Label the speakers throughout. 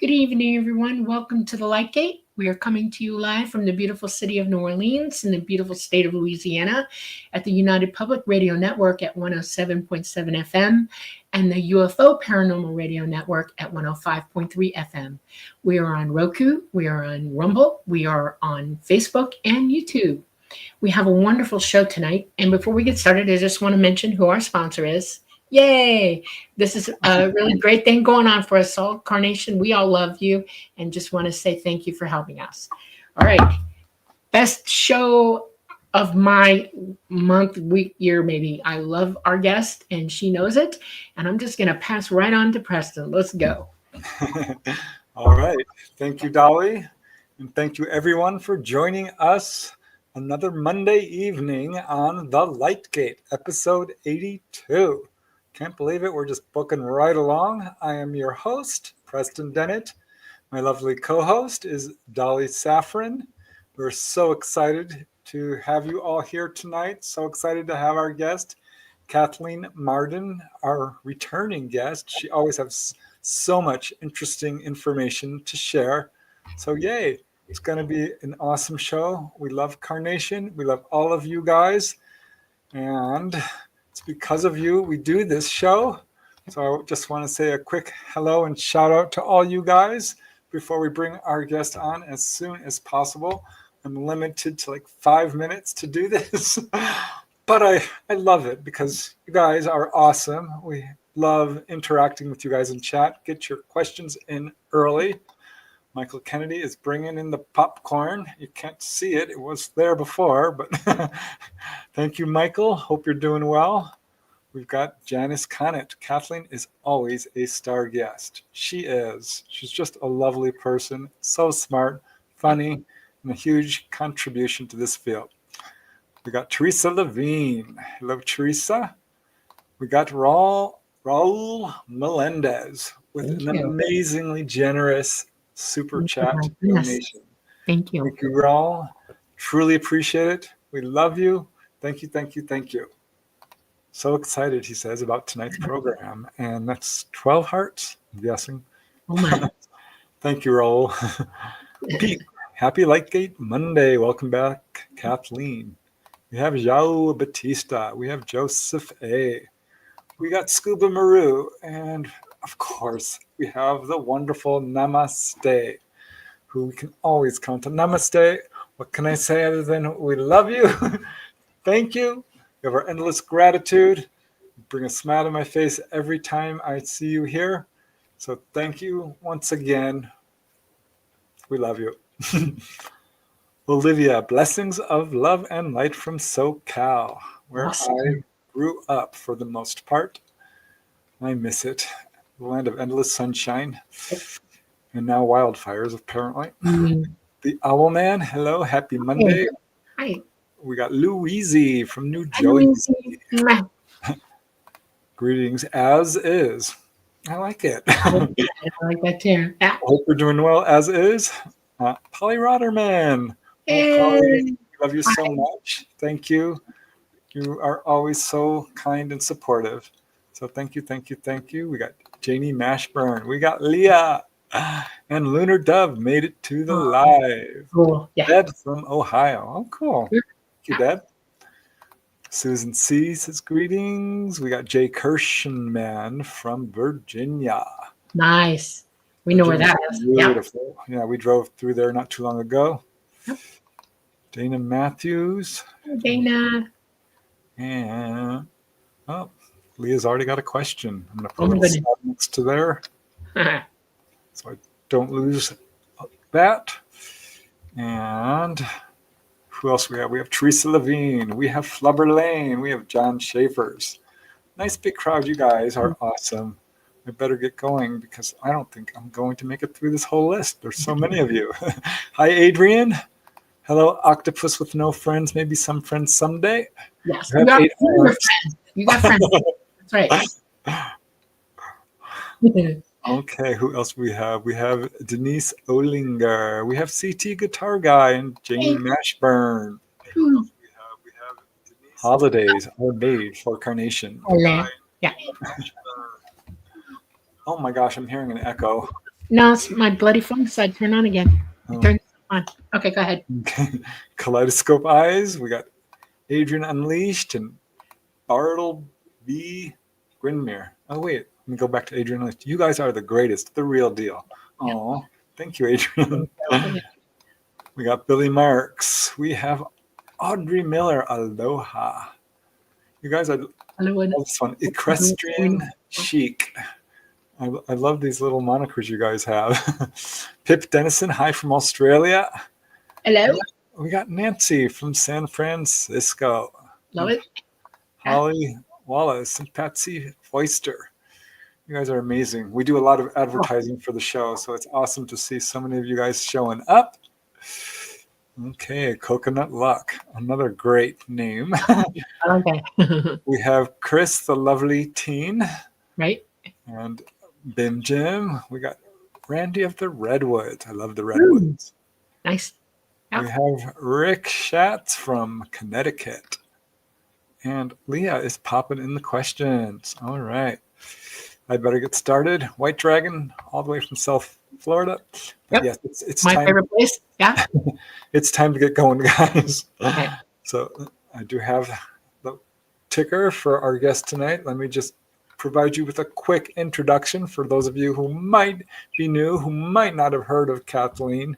Speaker 1: Good evening, everyone. Welcome to the Light Gate. We are coming to you live from the beautiful city of New Orleans in the beautiful state of Louisiana at the United Public Radio Network at 107.7 FM and the UFO Paranormal Radio Network at 105.3 FM. We are on Roku, we are on Rumble, we are on Facebook and YouTube. We have a wonderful show tonight. And before we get started, I just want to mention who our sponsor is. Yay! This is a really great thing going on for us all. Carnation, we all love you and just want to say thank you for helping us. All right. Best show of my month, week, year, maybe. I love our guest and she knows it. And I'm just going to pass right on to Preston. Let's go.
Speaker 2: All right. Thank you, Dolly. And thank you, everyone, for joining us another Monday evening on The Light Gate, episode 82. Can't believe it. We're just booking right along. I am your host, Preston Dennett. My lovely co-host is Dolly Safran. We're so excited to have you all here tonight. So excited to have our guest, Kathleen Marden, our returning guest. She always has so much interesting information to share. So yay, it's going to be an awesome show. We love Carnation. We love all of you guys. And it's because of you we do this show. So I just want to say a quick hello and shout out to all you guys before we bring our guest on as soon as possible. I'm limited to like 5 minutes to do this, but I love it because you guys are awesome. We love interacting with you guys in chat. Get your questions in early. Michael Kennedy is bringing in the popcorn. You can't see it. It was there before, but thank you, Michael. Hope you're doing well. We've got Janice Connett. Kathleen is always a star guest. She is. She's just a lovely person, so smart, funny, and a huge contribution to this field. We got Teresa Levine. Hello, Teresa. We got Raul Melendez with an amazingly generous super chat donation.
Speaker 1: Thank you.
Speaker 2: Thank you, Raul. Truly appreciate it. We love you. Thank you, thank you, thank you. So excited, he says, about tonight's program. And that's 12 hearts, I'm guessing.
Speaker 1: Oh my.
Speaker 2: Thank you, Raul. Pete, happy Lightgate Monday. Welcome back, Kathleen. We have João Batista. We have Joseph A. We got Scuba Maru. And of course, we have the wonderful Namaste, who we can always count on. Namaste. What can I say other than we love you? Thank you. You have our endless gratitude. You bring a smile to my face every time I see you here. So thank you once again. We love you. Olivia, blessings of love and light from SoCal, where
Speaker 1: Awesome.
Speaker 2: I grew up for the most part. I miss it. The land of endless sunshine and now wildfires, apparently. The Owl Man, hello, happy Monday.
Speaker 1: Hi.
Speaker 2: We got Louise from New Jersey. Greetings, as is. I like it.
Speaker 1: I like that too. Yeah.
Speaker 2: Hope you're doing well, as is. Polly Rotterman.
Speaker 1: Hey.
Speaker 2: Polly, we love you so much. Thank you. You are always so kind and supportive. So thank you, thank you, thank you. We got Janie Mashburn. We got Leah. And Lunar Dove made it to the live.
Speaker 1: Cool. Yeah.
Speaker 2: Deb from Ohio. Oh, cool. Thank you, Deb. Susan C. says greetings. We got Jay Kirschman from Virginia.
Speaker 1: Nice. We know where that is.
Speaker 2: Beautiful. Yeah, we drove through there not too long ago. Yep. Dana Matthews.
Speaker 1: Hey, Dana.
Speaker 2: And Leah's already got a question. I'm going to put a little slide next to there. So I don't lose that. And who else we have? We have Teresa Levine. We have Flubber Lane. We have John Schaefer's. Nice big crowd. You guys are awesome. I better get going because I don't think I'm going to make it through this whole list. There's so many of you. Hi, Adrian. Hello, Octopus with no friends. Maybe some friends someday.
Speaker 1: Yes. You got friends. You got friends. That's right.
Speaker 2: Okay, who else we have? We have Denise Olinger. We have CT Guitar Guy and Jamie Mashburn. We have Denise. Holidays are made for Carnation.
Speaker 1: Yeah.
Speaker 2: Oh my gosh, I'm hearing an echo.
Speaker 1: No, it's my bloody phone decided to turn on again.
Speaker 2: Oh.
Speaker 1: It turned on. Okay, go ahead.
Speaker 2: Okay. Kaleidoscope Eyes. We got Adrian Unleashed and Bartle B. Grinmere. Oh, wait. Let me go back to Adrian Unleashed. You guys are the greatest, the real deal.
Speaker 1: Yeah.
Speaker 2: Oh, thank you, Adrian.
Speaker 1: Yeah.
Speaker 2: We got Billy Marks. We have Audrey Miller. Aloha. You guys are
Speaker 1: Hello,
Speaker 2: this one. Equestrian Chic. I love these little monikers you guys have. Pip Dennison, hi from Australia.
Speaker 1: hello.
Speaker 2: We got Nancy from San Francisco.
Speaker 1: Love it.
Speaker 2: Holly Wallace and Patsy Foister. You guys are amazing. We do a lot of advertising for the show, so it's awesome to see so many of you guys showing up. Okay, Coconut Luck, another great name.
Speaker 1: Okay.
Speaker 2: We have Chris, the lovely teen.
Speaker 1: Right.
Speaker 2: And Bim Jim. We got Randy of the Redwoods. I love the Redwoods.
Speaker 1: Nice. Yeah.
Speaker 2: We have Rick Schatz from Connecticut. And Leah is popping in the questions. All right. I better get started. White Dragon, all the way from South Florida.
Speaker 1: Yep.
Speaker 2: Yes, it's
Speaker 1: My
Speaker 2: time.
Speaker 1: favorite place. Yeah.
Speaker 2: It's time to get going, guys.
Speaker 1: Okay.
Speaker 2: So I do have the ticker for our guest tonight. Let me just provide you with a quick introduction for those of you who might be new, who might not have heard of Kathleen.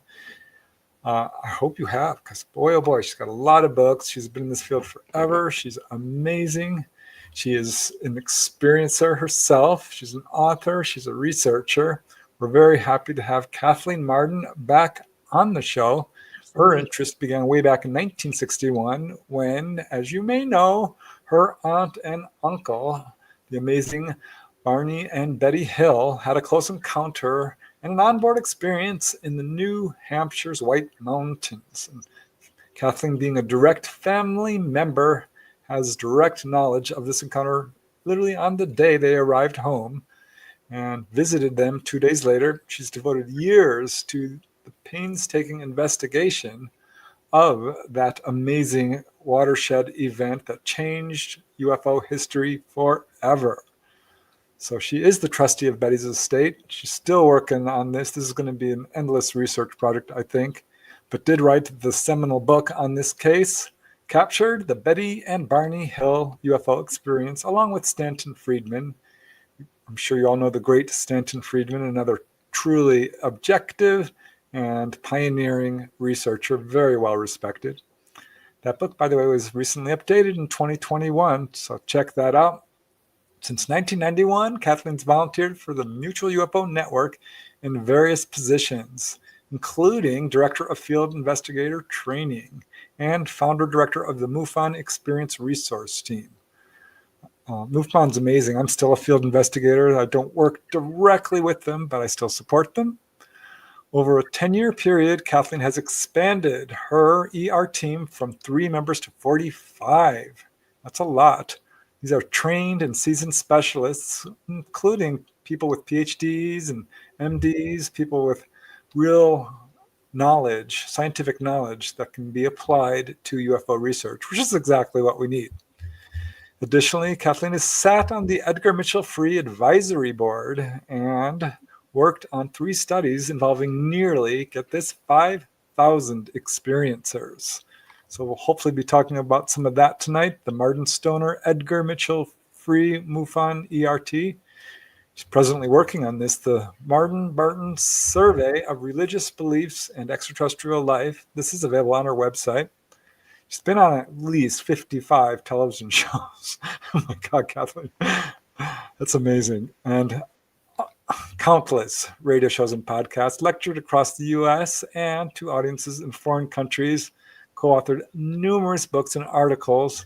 Speaker 2: I hope you have, because boy, oh boy, she's got a lot of books. She's been in this field forever. She's amazing. She is an experiencer herself. She's an author. She's a researcher. We're very happy to have Kathleen Marden back on the show. Her interest began way back in 1961 when, as you may know, her aunt and uncle, the amazing Barney and Betty Hill, had a close encounter and an onboard experience in the New Hampshire's White Mountains. And Kathleen, being a direct family member, has direct knowledge of this encounter literally on the day they arrived home and visited them 2 days later. She's devoted years to the painstaking investigation of that amazing watershed event that changed UFO history forever. So she is the trustee of Betty's estate. She's still working on this. This is going to be an endless research project, I think, but did write the seminal book on this case, captured the Betty and Barney Hill UFO experience, along with Stanton Friedman. I'm sure you all know the great Stanton Friedman, another truly objective and pioneering researcher, very well respected. That book, by the way, was recently updated in 2021, so check that out. Since 1991, Kathleen's volunteered for the Mutual UFO Network in various positions, including Director of Field Investigator Training and Founder-Director of the MUFON Experience Resource Team. MUFON's amazing. I'm still a field investigator. I don't work directly with them, but I still support them. Over a 10-year period, Kathleen has expanded her ER team from 3 members to 45. That's a lot. These are trained and seasoned specialists, including people with PhDs and MDs, people with real knowledge, scientific knowledge that can be applied to UFO research, which is exactly what we need. Additionally, Kathleen has sat on the Edgar Mitchell Free Advisory Board and worked on 3 studies involving nearly, get this, 5,000 experiencers. So we'll hopefully be talking about some of that tonight. The Marden Stoner Edgar Mitchell Free MUFON ERT. She's presently working on this, the Marden-Barton Survey of Religious Beliefs and Extraterrestrial Life. This is available on her website. She's been on at least 55 television shows. Oh my God, Kathleen. That's amazing. And countless radio shows and podcasts, lectured across the U.S. and to audiences in foreign countries, co-authored numerous books and articles,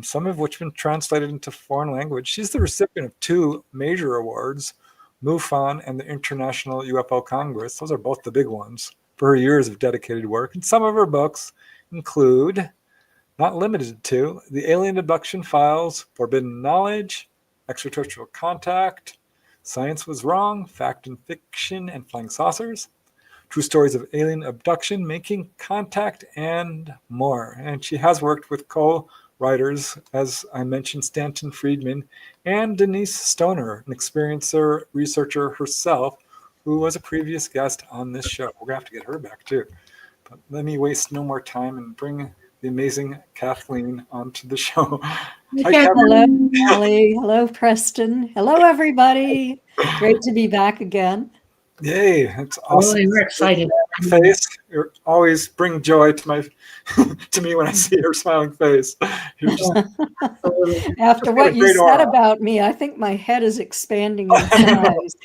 Speaker 2: some of which have been translated into foreign language. She's the recipient of 2 major awards, MUFON and the International UFO Congress. Those are both the big ones for her years of dedicated work. And some of her books include, not limited to, The Alien Abduction Files, Forbidden Knowledge, Extraterrestrial Contact, Science Was Wrong, Fact and Fiction and Flying Saucers, True Stories of Alien Abduction, Making Contact, and more. And she has worked with co-writers, as I mentioned, Stanton Friedman and Denise Stoner, an experiencer researcher herself, who was a previous guest on this show. We're going to have to get her back too. But let me waste no more time and bring the amazing Kathleen onto the show. Hi,
Speaker 3: Hello, Molly. Hello, Preston. Hello, everybody. Great to be back again.
Speaker 2: Yay, it's awesome.
Speaker 1: We're excited.
Speaker 2: Face, you always bring joy to my to me when I see your smiling face. You're just,
Speaker 3: After what you said about me, I think my head is expanding in size.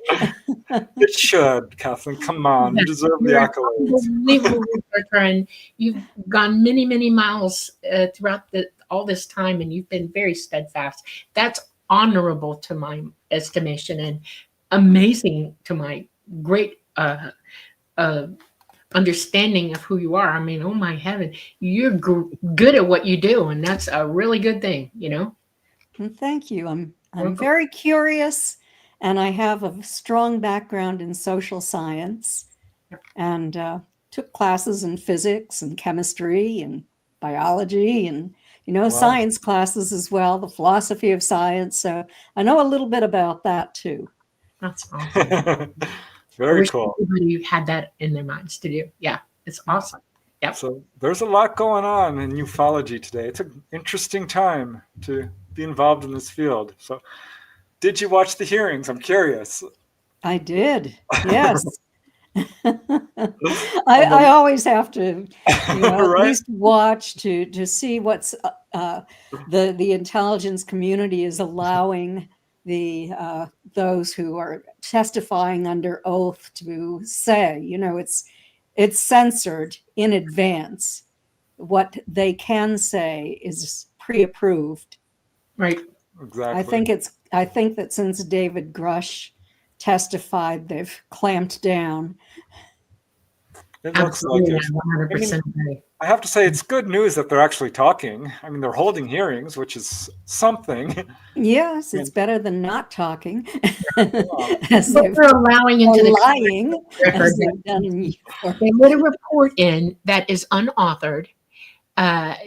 Speaker 2: It should, Kathleen. Come on, you deserve the accolades.
Speaker 1: Unbelievable researcher, and you've gone many, many miles throughout all this time, and you've been very steadfast. That's honorable to my estimation, and amazing to my great understanding of who you are. I mean, oh my heaven, you're good at what you do, and that's a really good thing, you know.
Speaker 3: Well, thank you. I'm very curious, and I have a strong background in social science, and took classes in physics and chemistry and biology and science classes as well, the philosophy of science. So I know a little bit about that too.
Speaker 1: That's awesome.
Speaker 2: Very cool.
Speaker 1: Everybody had that in their minds to do. Yeah, it's awesome. Yep.
Speaker 2: So there's a lot going on in ufology today. It's an interesting time to be involved in this field. So did you watch the hearings? I'm curious.
Speaker 3: I did. Yes. I always have to at least watch to see what's the intelligence community is allowing those who are testifying under oath to say. It's censored in advance. What they can say is pre-approved.
Speaker 1: Right.
Speaker 2: Exactly.
Speaker 3: I think that since David Grush testified, they've clamped down.
Speaker 2: It looks like it.
Speaker 1: 100%.
Speaker 2: I have to say, it's good news that they're actually talking. I mean, they're holding hearings, which is something.
Speaker 3: Yes, it's better than not talking.
Speaker 1: As they're allowing into the
Speaker 3: lying.
Speaker 1: They let a report in that is unauthored.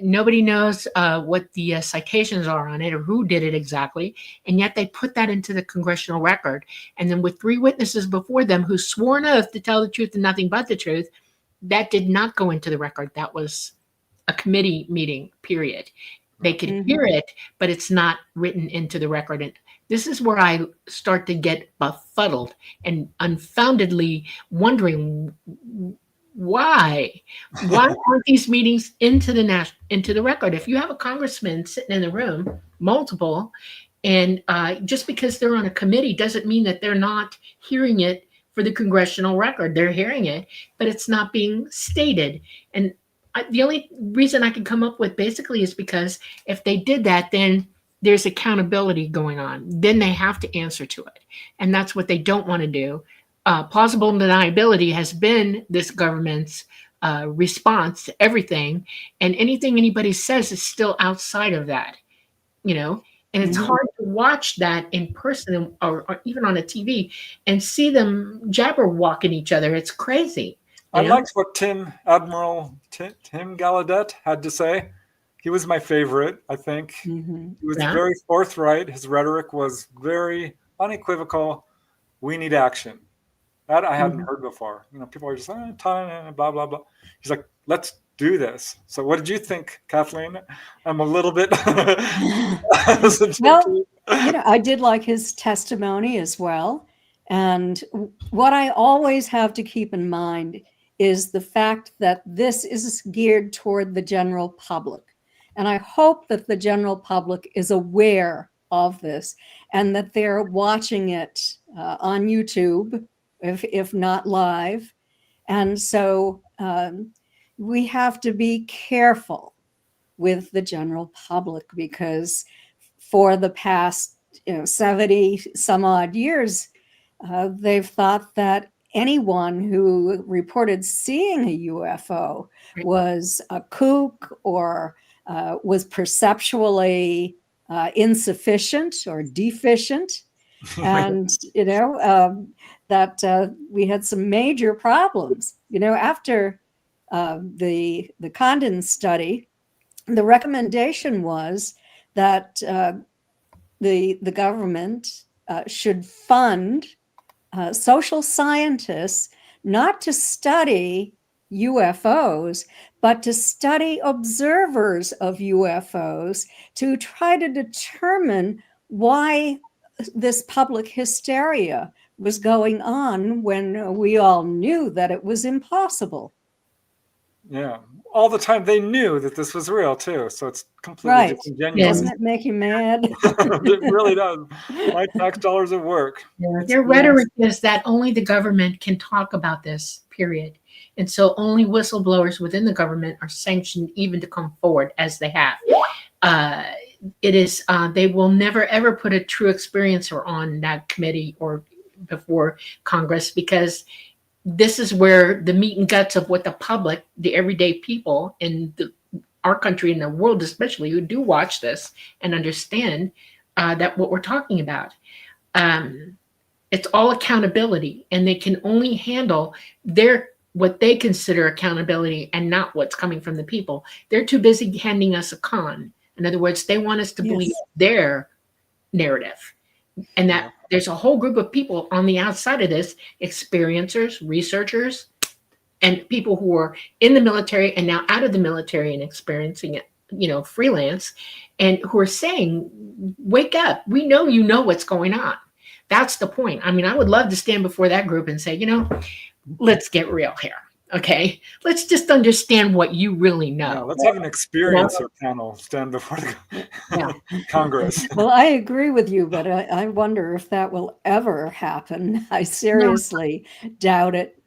Speaker 1: Nobody knows what the citations are on it or who did it exactly. And yet they put that into the congressional record. And then with 3 witnesses before them who swore an oath to tell the truth and nothing but the truth, that did not go into the record. That was a committee meeting, period. They could hear it, but it's not written into the record. And this is where I start to get befuddled and unfoundedly wondering why aren't these meetings into the record? If you have a congressman sitting in the room, multiple, and just because they're on a committee doesn't mean that they're not hearing it for the congressional record. They're hearing it, but it's not being stated. And the only reason I can come up with basically is because if they did that, then there's accountability going on. Then they have to answer to it. And that's what they don't want to do. Plausible deniability has been this government's response to everything. And anything anybody says is still outside of that, And it's hard to watch that in person or even on a TV and see them jabberwocking each other. It's crazy.
Speaker 2: I liked what Admiral Tim Gallaudet had to say. He was my favorite, I think. He was very forthright. His rhetoric was very unequivocal. We need action. That I hadn't heard before. People are just blah, blah, blah. He's like, let's do this. So what did you think, Kathleen? I'm a little bit...
Speaker 3: Well, I did like his testimony as well. And what I always have to keep in mind is the fact that this is geared toward the general public. And I hope that the general public is aware of this and that they're watching it on YouTube, if not live. And so we have to be careful with the general public because for the past 70 some odd years, they've thought that anyone who reported seeing a UFO was a kook or was perceptually insufficient or deficient. And, that we had some major problems. After the Condon study, the recommendation was that the government should fund social scientists not to study UFOs, but to study observers of UFOs to try to determine why this public hysteria was going on when we all knew that it was impossible.
Speaker 2: Yeah. All the time they knew that this was real too. So it's completely
Speaker 3: Right.
Speaker 2: disingenuous.
Speaker 3: Doesn't it make you mad?
Speaker 2: It really does. My tax dollars at work.
Speaker 1: Their rhetoric is that only the government can talk about this, period. And so only whistleblowers within the government are sanctioned even to come forward, as they have. It is, they will never ever put a true experiencer on that committee or before Congress, because this is where the meat and guts of what the public, the everyday people in our country and the world especially, who do watch this and understand that what we're talking about. It's all accountability, and they can only handle what they consider accountability and not what's coming from the people. They're too busy handing us a con. In other words, they want us to believe their narrative, and that there's a whole group of people on the outside of this, experiencers, researchers, and people who are in the military and now out of the military and experiencing it, freelance, and who are saying, wake up. We know you know what's going on. That's the point. I mean, I would love to stand before that group and say, let's get real here. Okay, let's just understand what you really know.
Speaker 2: Yeah, let's have an experiencer panel stand before the Congress.
Speaker 3: Well, I agree with you, but I wonder if that will ever happen. I seriously doubt it.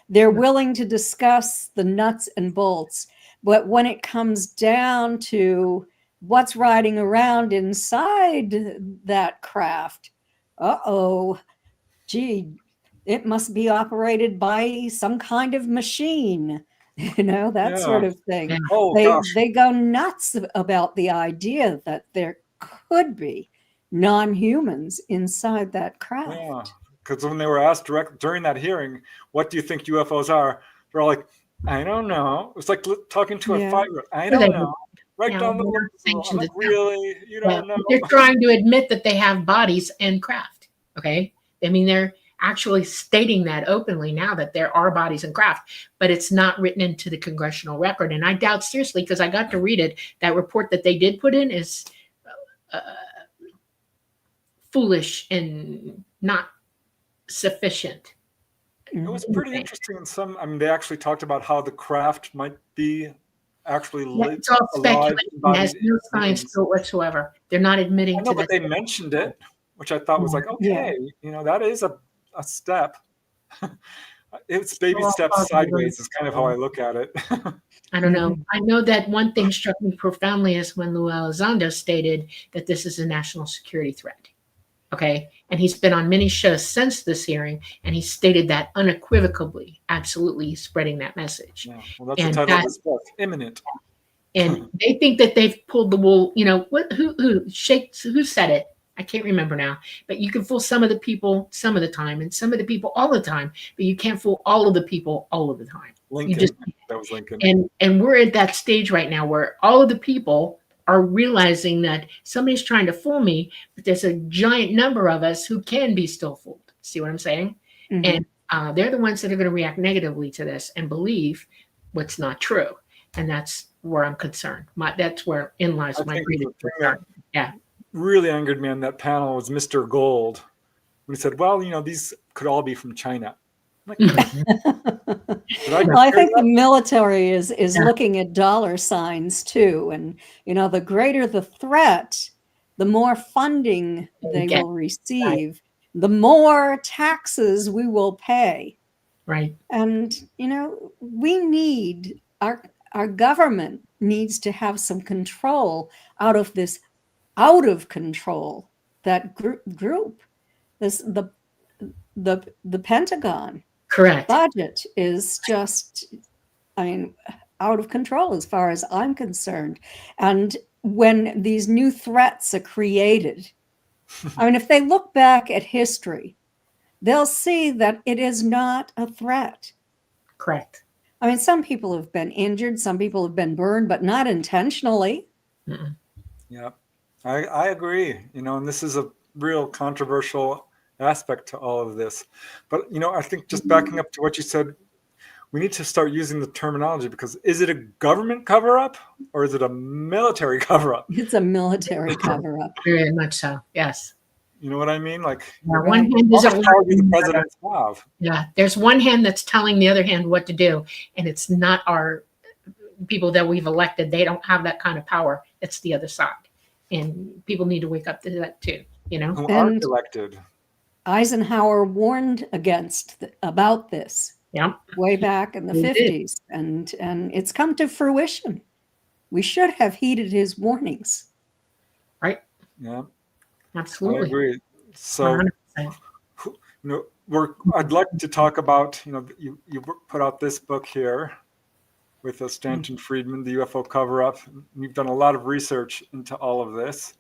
Speaker 3: They're willing to discuss the nuts and bolts, but when it comes down to what's riding around inside that craft, gee, it must be operated by some kind of machine, that sort of thing.
Speaker 2: Oh,
Speaker 3: they go nuts about the idea that there could be non-humans inside that craft.
Speaker 2: Yeah, because when they were asked during that hearing, what do you think UFOs are? They're all like, I don't know. It's like talking to a 5-year-old. I don't know. Right down the middle. I'm like, really? You don't know?
Speaker 1: They're trying to admit that they have bodies and craft. Okay. I mean, they're actually stating that openly now, that there are bodies and craft, but it's not written into the congressional record. And I doubt seriously, because I got to read it, that report that they did put in is foolish and not sufficient.
Speaker 2: It was pretty interesting. They actually talked about how the craft might be actually
Speaker 1: it's all speculation. It has no science to it whatsoever. They're not admitting to that.
Speaker 2: But they mentioned it, which I thought was like, okay, that is a step. It's baby steps sideways is kind of how I look at it.
Speaker 1: I don't know. I know that one thing struck me profoundly is when Lou Elizondo stated that this is a national security threat. Okay. And he's been on many shows since this hearing, and he stated that unequivocally, absolutely spreading that message.
Speaker 2: Yeah. Well, that's the title of this book, Imminent.
Speaker 1: And they think that they've pulled the wool, who said it? I can't remember now, but you can fool some of the people some of the time, and some of the people all the time, but you can't fool all of the people all of the time.
Speaker 2: Lincoln. That was Lincoln.
Speaker 1: And we're at that stage right now where all of the people are realizing that somebody's trying to fool me, but there's a giant number of us who can be still fooled. See what I'm saying? Mm-hmm. And they're the ones that are going to react negatively to this and believe what's not true. And that's where I'm concerned. That's where in lies my greatest concern. Yeah.
Speaker 2: Really angered me on that panel was Mr. Gold. When he said, well, these could all be from China. I'm like,
Speaker 3: I think the military is looking at dollar signs too. And, the greater the threat, the more funding they will receive, right. The more taxes we will pay.
Speaker 1: Right.
Speaker 3: And, we need, our government needs to have some control out of this out of control, that group, the Pentagon.
Speaker 1: Correct.
Speaker 3: Budget is just, out of control as far as I'm concerned. And when these new threats are created, if they look back at history, they'll see that it is not a threat.
Speaker 1: Correct.
Speaker 3: Some people have been injured, some people have been burned, but not intentionally.
Speaker 2: Yeah, I agree. And this is a real controversial aspect to all of this. But, I think just backing up to what you said, we need to start using the terminology, because is it a government cover-up or is it a military cover-up?
Speaker 3: It's a military cover-up.
Speaker 1: Very much so. Yes.
Speaker 2: You know what I mean? Like,
Speaker 1: Yeah, one hand
Speaker 2: how
Speaker 1: isn't
Speaker 2: much power do the
Speaker 1: working.
Speaker 2: presidents have?
Speaker 1: Yeah. There's one hand that's telling the other hand what to do, and it's not our people that we've elected. They don't have that kind of power. It's the other side, and people need to wake up to that too.
Speaker 2: Who aren't elected?
Speaker 3: Eisenhower warned about this.
Speaker 1: Yeah.
Speaker 3: Way back in the
Speaker 1: He did.
Speaker 3: 50s, and it's come to fruition. We should have heeded his warnings.
Speaker 1: Right.
Speaker 2: Yeah,
Speaker 1: Absolutely.
Speaker 2: I agree. So,
Speaker 1: 100%.
Speaker 2: I'd like to talk about, you put out this book here with Stanton Friedman, the UFO cover-up. You've done a lot of research into all of this.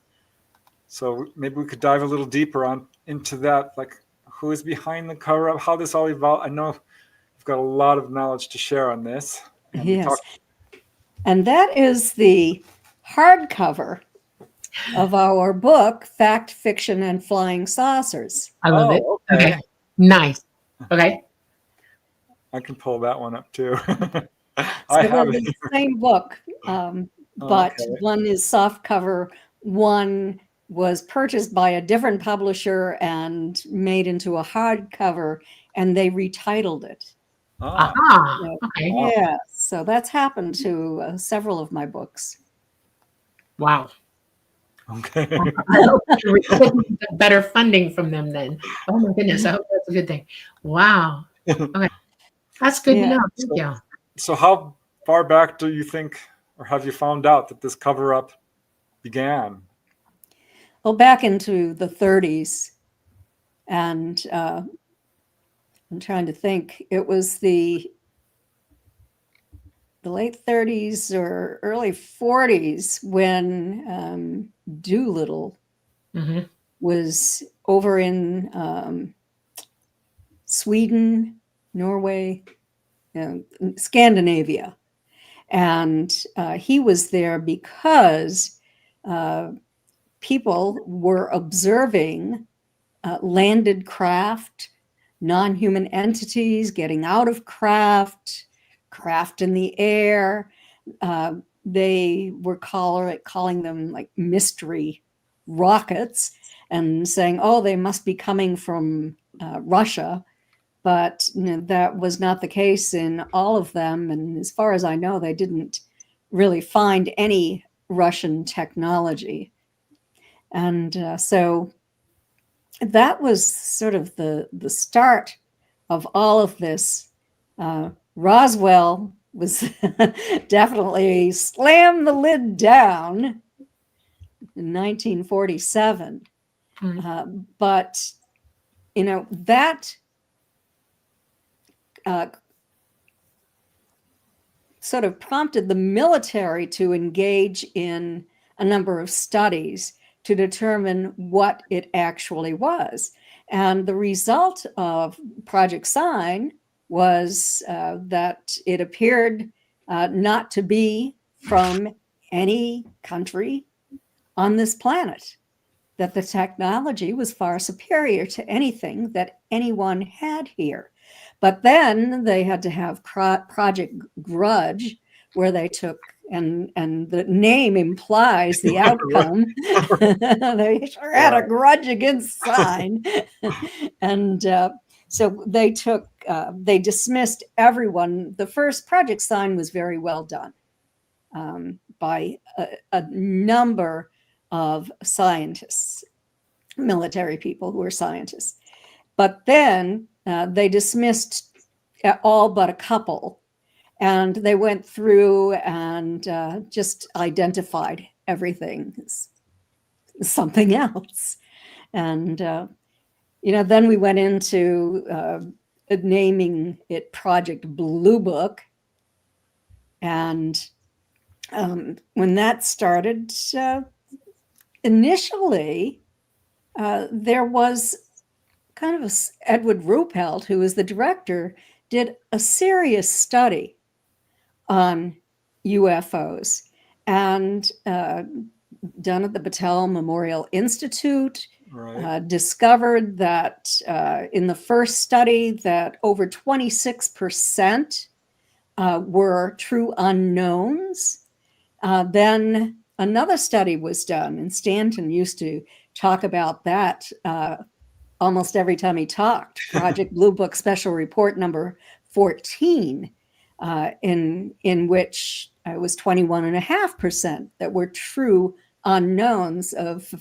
Speaker 2: So maybe we could dive a little deeper into that, like who is behind the cover-up, how this all evolved. I know you've got a lot of knowledge to share on this. And
Speaker 3: yes. And that is the hardcover of our book, Fact, Fiction, and Flying Saucers.
Speaker 1: I love it. Okay. Nice. Okay.
Speaker 2: I can pull that one up too.
Speaker 3: I have it. The same book, but one is soft cover. One was purchased by a different publisher and made into a hardcover, and they retitled it.
Speaker 1: Okay.
Speaker 3: Yeah, so that's happened to several of my books.
Speaker 1: Wow.
Speaker 2: Okay.
Speaker 1: Better funding from them then. Oh my goodness. I hope that's a good thing. Wow. Okay. That's good to know. Thank you.
Speaker 2: So how far back do you think, or have you found out that this cover-up began?
Speaker 3: Well, back into the 30s, and I'm trying to think. It was the late 30s or early 40s when Doolittle was over in Sweden, Norway, Scandinavia. And he was there because people were observing landed craft, non-human entities getting out of craft in the air. They were calling them like mystery rockets and saying, oh, they must be coming from Russia. But that was not the case in all of them. And as far as I know, they didn't really find any Russian technology. And so that was sort of the start of all of this. Roswell was definitely slammed the lid down in 1947. But, that sort of prompted the military to engage in a number of studies to determine what it actually was. And the result of Project Sign was that it appeared not to be from any country on this planet, that the technology was far superior to anything that anyone had here. But then they had to have Project Grudge, where they took, and the name implies the outcome. They sure had a grudge against Sign. And so they dismissed everyone. The first Project Sign was very well done by a number of scientists, military people who were scientists. But then they dismissed all but a couple, and they went through and just identified everything as something else. And, then we went into naming it Project Blue Book. And when that started, initially, there was kind of Edward Ruppelt, who was the director, did a serious study on UFOs and done at the Battelle Memorial Institute.
Speaker 2: Right.
Speaker 3: discovered that in the first study that over 26% were true unknowns. Then another study was done, and Stanton used to talk about that almost every time he talked. Project Blue Book Special Report number 14, in which it was 21.5% that were true unknowns of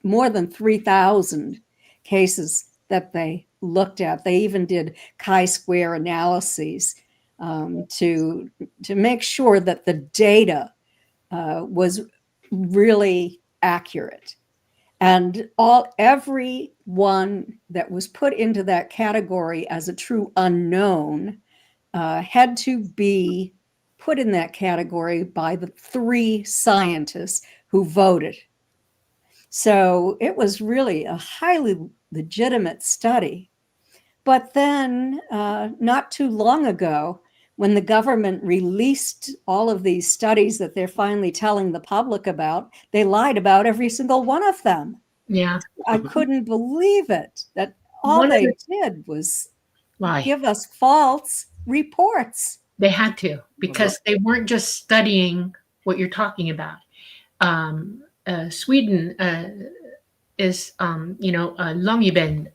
Speaker 3: more than 3,000 cases that they looked at. They even did chi-square analyses to make sure that the data was really accurate. And every one that was put into that category as a true unknown had to be put in that category by the 3 scientists who voted. So it was really a highly legitimate study. But then, not too long ago, when the government released all of these studies that they're finally telling the public about, they lied about every single one of them.
Speaker 1: Yeah.
Speaker 3: I couldn't believe it, that all they did was
Speaker 1: Why?
Speaker 3: give us false reports.
Speaker 1: They had to, because they weren't just studying what you're talking about. Sweden is, Långebyn,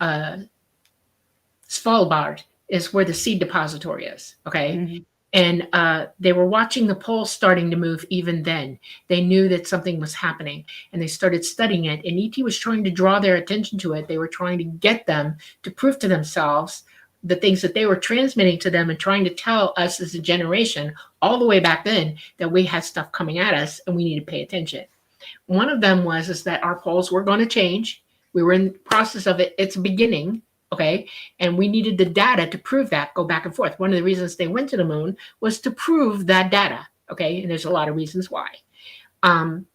Speaker 1: Svalbard is where the seed depository is. Okay.
Speaker 3: Mm-hmm.
Speaker 1: And they were watching the poles starting to move even then. They knew that something was happening, and they started studying it. And ET was trying to draw their attention to it. They were trying to get them to prove to themselves the things that they were transmitting to them and trying to tell us as a generation all the way back then that we had stuff coming at us and we need to pay attention. One of them is that our poles were going to change. We were in the process of it. It's beginning. Okay. And we needed the data to prove that, go back and forth. One of the reasons they went to the moon was to prove that data. Okay. And there's a lot of reasons why.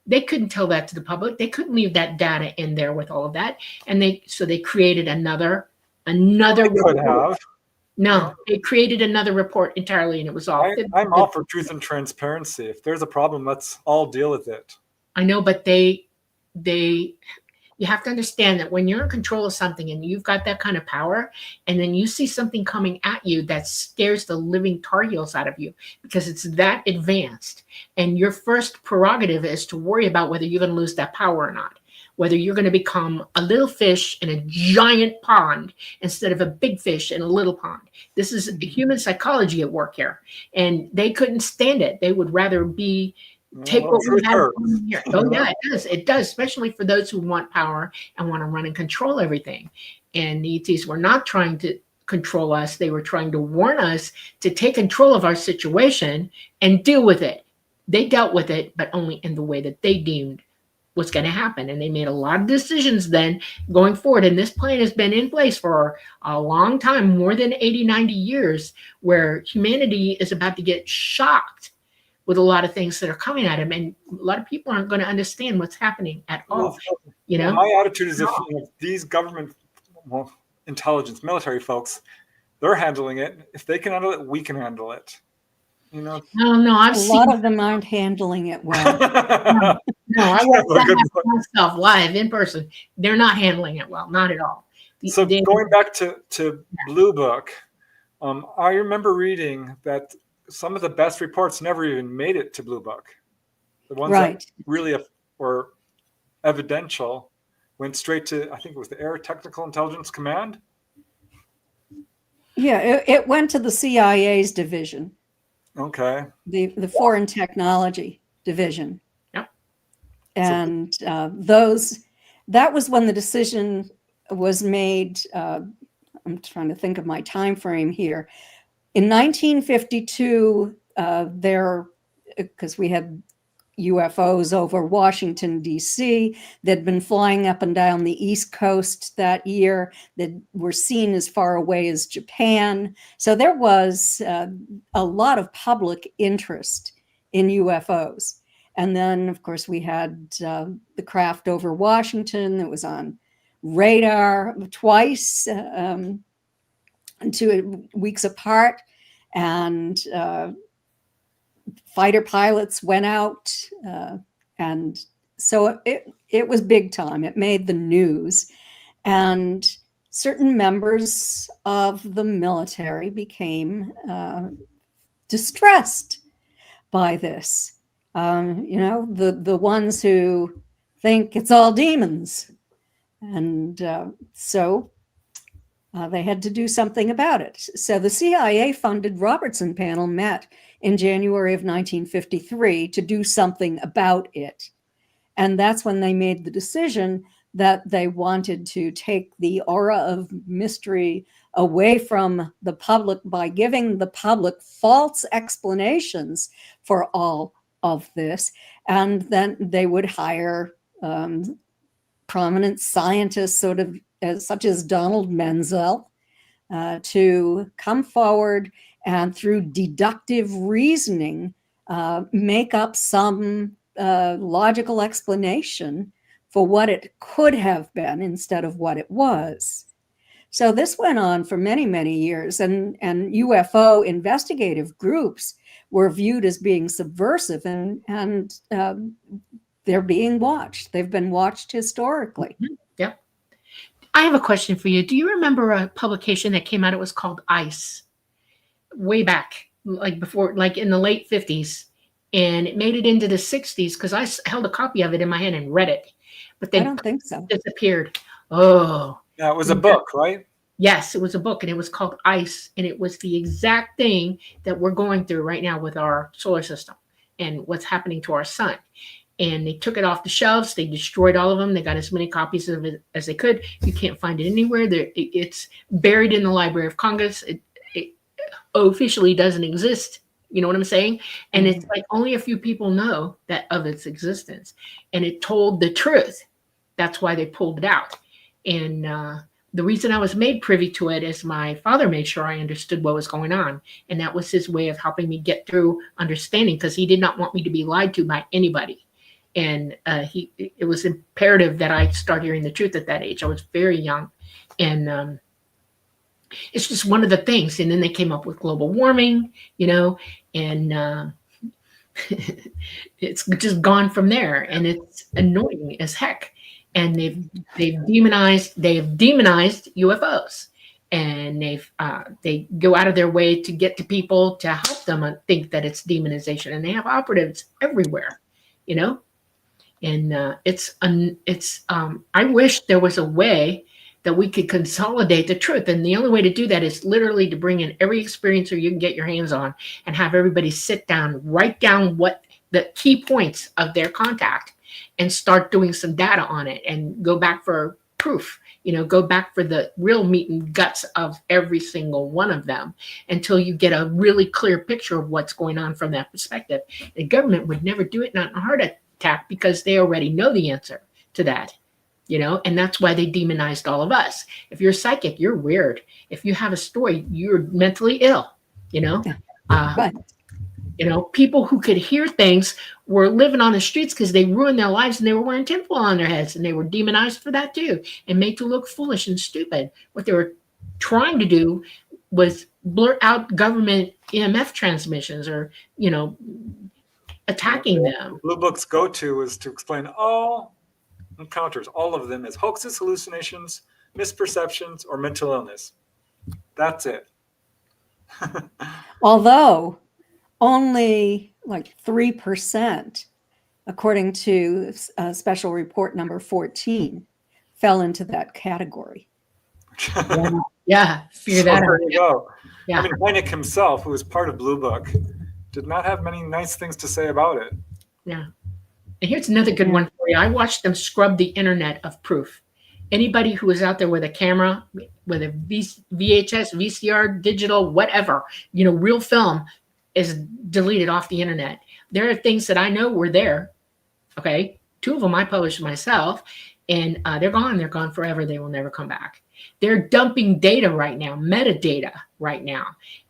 Speaker 1: They couldn't tell that to the public. They couldn't leave that data in there with all of that. And they created another
Speaker 2: Could have.
Speaker 1: No, they created another report entirely, and it was all.
Speaker 2: I'm all for truth and transparency. If there's a problem, let's all deal with it.
Speaker 1: I know, but you have to understand that when you're in control of something and you've got that kind of power, and then you see something coming at you that scares the living tar heels out of you because it's that advanced, and your first prerogative is to worry about whether you're going to lose that power or not, whether you're going to become a little fish in a giant pond instead of a big fish in a little pond. This is human psychology at work here, and they couldn't stand it. They would rather take what we have here. Oh yeah, it does, especially for those who want power and want to run and control everything. And the ETs were not trying to control us. They were trying to warn us to take control of our situation and deal with it. They dealt with it, but only in the way that they deemed was going to happen. And they made a lot of decisions then going forward. And this plan has been in place for a long time, more than 80, 90 years, where humanity is about to get shocked with a lot of things that are coming at him, and a lot of people aren't going to understand what's happening at all.
Speaker 2: My attitude is if these government intelligence, military folks, they're handling it. If they can handle it, we can handle it.
Speaker 1: No,
Speaker 3: a lot of them aren't handling it well.
Speaker 1: No, I watched that myself live in person. They're not handling it well, not at all.
Speaker 2: So going back to Blue Book, I remember reading that some of the best reports never even made it to Blue Book. The ones that really were evidential went straight to, I think it was the Air Technical Intelligence Command.
Speaker 3: Yeah, it went to the CIA's division.
Speaker 2: Okay.
Speaker 3: The Foreign Technology Division.
Speaker 1: Yep.
Speaker 3: And that was when the decision was made. I'm trying to think of my time frame here. In 1952, because we had UFOs over Washington, D.C., that had been flying up and down the East Coast that year, that were seen as far away as Japan. So there was a lot of public interest in UFOs. And then, of course, we had the craft over Washington that was on radar twice, 2 weeks apart, and fighter pilots went out and so it was big time. It made the news, and certain members of the military became distressed by this. The ones who think it's all demons, and so they had to do something about it. So the CIA-funded Robertson panel met in January of 1953 to do something about it. And that's when they made the decision that they wanted to take the aura of mystery away from the public by giving the public false explanations for all of this. And then they would hire prominent scientists, such as Donald Menzel, to come forward and through deductive reasoning make up some logical explanation for what it could have been instead of what it was. So this went on for many, many years, and UFO investigative groups were viewed as being subversive, and they're being watched. They've been watched historically.
Speaker 1: Yep. I have a question for you. Do you remember a publication that came out? It was called ICE, way back, like in the late 50s. And it made it into the 60s because I held a copy of it in my hand and read it. But then
Speaker 3: I don't think so.
Speaker 1: Disappeared. Oh.
Speaker 2: Yeah, it was a book, right?
Speaker 1: Yes, it was a book, and it was called ICE. And it was the exact thing that we're going through right now with our solar system and what's happening to our sun. And they took it off the shelves. They destroyed all of them. They got as many copies of it as they could. You can't find it anywhere. It's buried in the Library of Congress. It officially doesn't exist. You know what I'm saying? And it's like only a few people know that of its existence. And it told the truth. That's why they pulled it out. And the reason I was made privy to it is my father made sure I understood what was going on. And that was his way of helping me get through understanding, because he did not want me to be lied to by anybody. And it was imperative that I start hearing the truth at that age. I was very young. And it's just one of the things. And then they came up with global warming, and it's just gone from there. And it's annoying as heck. And they've demonized UFOs. And they go out of their way to get to people to help them think that it's demonization. And they have operatives everywhere, And I wish there was a way that we could consolidate the truth. And the only way to do that is literally to bring in every experiencer you can get your hands on and have everybody sit down, write down what the key points of their contact and start doing some data on it and go back for proof, go back for the real meat and guts of every single one of them until you get a really clear picture of what's going on from that perspective. The government would never do it, not in a heart attack, because they already know the answer to that. And that's why they demonized all of us. If you're psychic, you're weird. If you have a story, you're mentally ill,
Speaker 3: Right.
Speaker 1: People who could hear things were living on the streets because they ruined their lives, and they were wearing tinfoil on their heads, and they were demonized for that too, and made to look foolish and stupid. What they were trying to do was blurt out government EMF transmissions or, attacking them.
Speaker 2: Blue Book's go-to is to explain all encounters, all of them, as hoaxes, hallucinations, misperceptions, or mental illness. That's it.
Speaker 3: Although only like 3%, according to special report number 14, fell into that category.
Speaker 1: Yeah, figure that out.
Speaker 2: There you go.
Speaker 1: Yeah.
Speaker 2: I mean, Hynek himself, who was part of Blue Book, did not have many nice things to say about it.
Speaker 1: Yeah. And here's another good one for you. I watched them scrub the internet of proof. Anybody who was out there with a camera, with a VHS, VCR, digital, whatever, real film, is deleted off the internet. There are things that I know were there. Okay. 2 of them I published myself, and they're gone. They're gone forever. They will never come back. They're dumping data right now, metadata right now.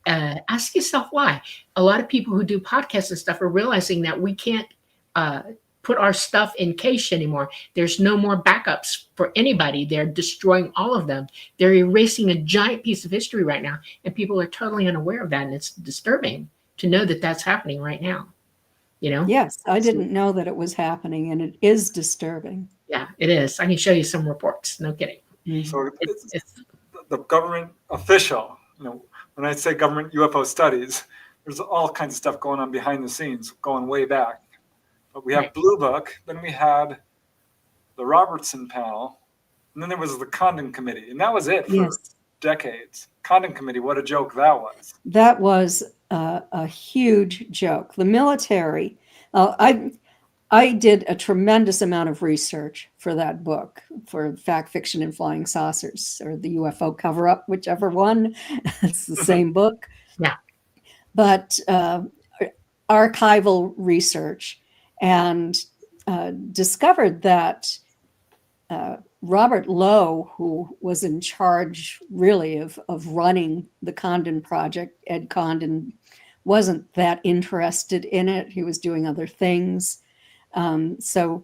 Speaker 1: Ask yourself why. A lot of people who do podcasts and stuff are realizing that we can't put our stuff in cache anymore. There's no more backups for anybody. They're destroying all of them. They're erasing a giant piece of history right now, and people are totally unaware of that, and it's disturbing to know that that's happening right now. you know?
Speaker 3: Yes, I didn't know that it was happening, and it is disturbing.
Speaker 1: Yeah, it is. I can show you some reports. No kidding.
Speaker 2: So
Speaker 1: It's
Speaker 2: the government official, when I say government UFO studies, there's all kinds of stuff going on behind the scenes, going way back. But we have
Speaker 1: right.
Speaker 2: Blue Book, then we had the Robertson panel, and then there was the Condon Committee, and that was it for
Speaker 3: Yes,
Speaker 2: decades. Condon Committee, what a joke that was.
Speaker 3: that was a huge joke. The military, I did a tremendous amount of research for that book, for Fact, Fiction, and Flying Saucers, or the UFO cover-up, whichever one. It's the same book.
Speaker 1: Yeah.
Speaker 3: But archival research, and discovered that Robert Lowe, who was in charge really of running the Condon Project, Ed Condon, wasn't that interested in it. He was doing other things. So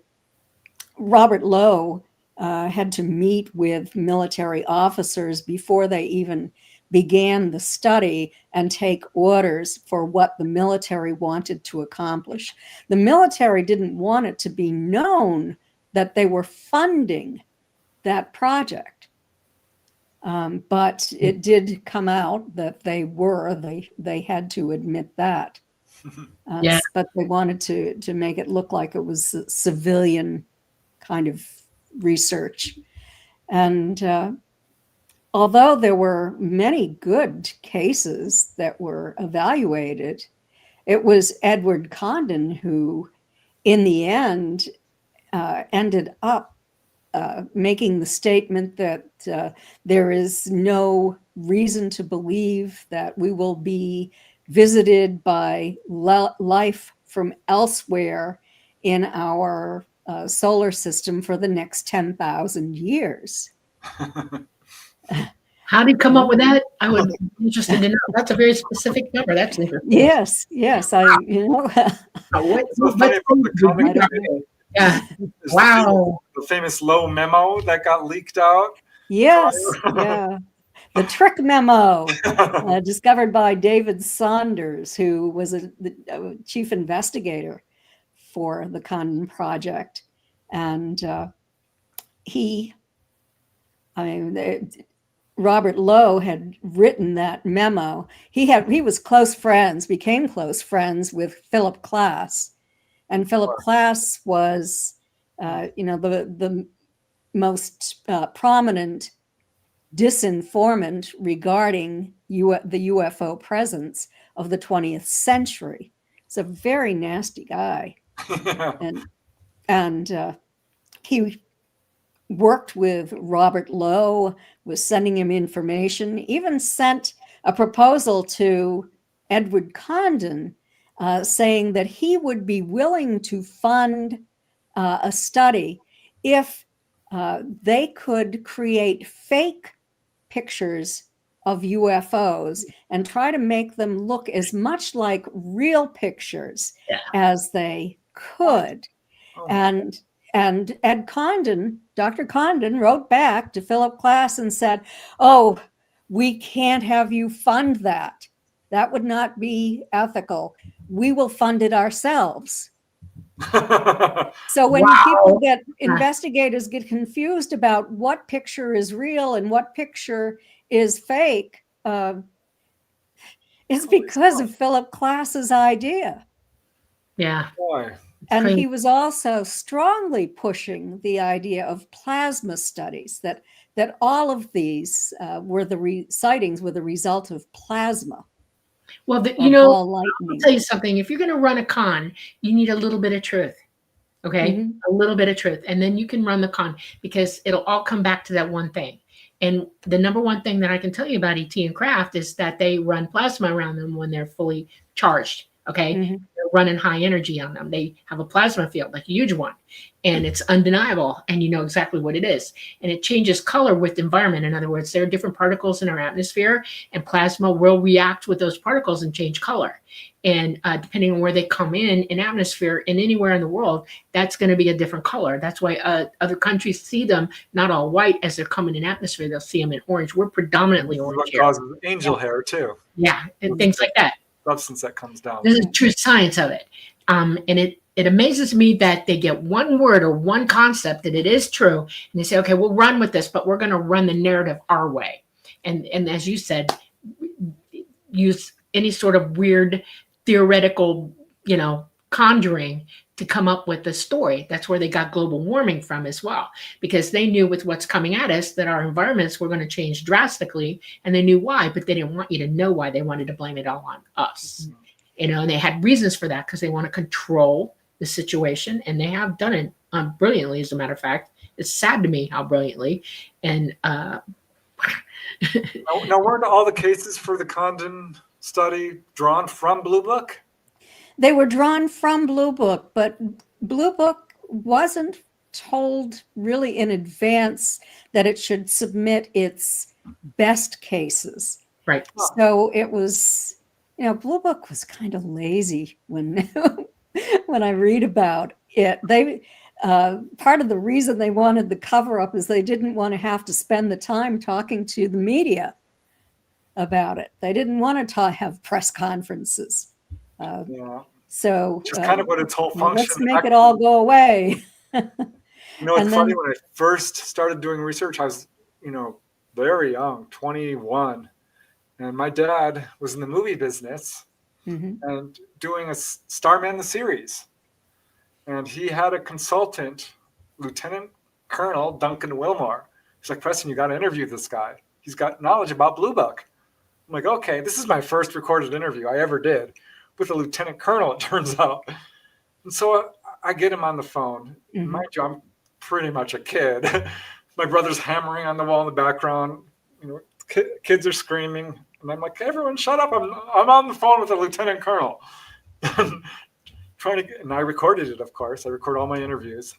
Speaker 3: Robert Lowe had to meet with military officers before they even began the study and take orders for what the military wanted to accomplish. The military didn't want it to be known that they were funding that project. But it did come out that they were. They had to admit that.
Speaker 1: Yeah.
Speaker 3: But they wanted to make it look like it was civilian kind of research. And although there were many good cases that were evaluated, it was Edward Condon who, in the end, ended up making the statement that there is no reason to believe that we will be visited by life from elsewhere in our solar system for the next 10,000 years.
Speaker 1: How did you come up with that? I would be interested to know. That's a very specific number. That's interesting.
Speaker 3: Yes.
Speaker 1: What
Speaker 2: So funny about the Condon Committee.
Speaker 1: Yeah. Wow.
Speaker 2: The famous Lowe memo that got leaked out.
Speaker 3: Yes. Yeah. The trick memo, discovered by David Saunders, who was the chief investigator for the Condon Project. And Robert Lowe had written that memo. He was became close friends with Philip Klass. And Philip Klass was, the most prominent disinformant regarding the UFO presence of the 20th century. He's a very nasty guy. And he worked with Robert Lowe, was sending him information, even sent a proposal to Edward Condon, saying that he would be willing to fund a study if they could create fake pictures of UFOs and try to make them look as much like real pictures as they could. And Ed Condon, Dr. Condon, wrote back to Philip Klass and said, "Oh, we can't have you fund that. That would not be ethical. We will fund it ourselves." So when investigators get confused about what picture is real and what picture is fake, it's because of Philip Klass's idea.
Speaker 1: Yeah.
Speaker 3: And he was also strongly pushing the idea of plasma studies, that all of these sightings were the result of plasma.
Speaker 1: Well, I'll tell you something. If you're going to run a con, you need a little bit of truth. Okay. Mm-hmm. A little bit of truth. And then you can run the con, because it'll all come back to that one thing. And the number one thing that I can tell you about ET and craft is that they run plasma around them when they're fully charged. Okay. Mm-hmm. They're running high energy on them. They have a plasma field, like a huge one, and it's undeniable. And you know exactly what it is. And it changes color with environment. In other words, there are different particles in our atmosphere, and plasma will react with those particles and change color. And depending on where they come in atmosphere and anywhere in the world, that's going to be a different color. That's why other countries see them not all white as they're coming in atmosphere. They'll see them in orange. We're predominantly orange.
Speaker 2: What causes angel hair too.
Speaker 1: Yeah, and things like that.
Speaker 2: Substance that comes down.
Speaker 1: This is true science of it. And it amazes me that they get one word or one concept that it is true, and they say, okay, we'll run with this, but we're going to run the narrative our way. And as you said, use any sort of weird theoretical, conjuring to come up with a story. That's where they got global warming from as well, because they knew with what's coming at us that our environments were going to change drastically, and they knew why, but they didn't want you to know why. They wanted to blame it all on us. And they had reasons for that because they want to control the situation, and they have done it brilliantly, as a matter of fact. It's sad to me how brilliantly. And
Speaker 2: now, weren't all the cases for the Condon study drawn from Blue Book?
Speaker 3: They were drawn from Blue Book, but Blue Book wasn't told really in advance that it should submit its best cases.
Speaker 1: Right.
Speaker 3: So it was, Blue Book was kind of lazy when when I read about it. They part of the reason they wanted the cover-up is they didn't want to have to spend the time talking to the media about it. They didn't want to have press conferences. So
Speaker 2: which is kind of what its whole function.
Speaker 3: Let's make it all go away.
Speaker 2: It's funny, when I first started doing research, I was, very young, 21. And my dad was in the movie business and doing a Starman the series. And he had a consultant, Lieutenant Colonel Duncan Wilmore. He's like, Preston, you got to interview this guy. He's got knowledge about Blue Book. I'm like, okay, this is my first recorded interview I ever did with a lieutenant colonel, it turns out. And so I get him on the phone. Mind you, I'm pretty much a kid. My brother's hammering on the wall in the background. Kids are screaming. And I'm like, everyone shut up. I'm on the phone with a lieutenant colonel. And I recorded it, of course. I record all my interviews.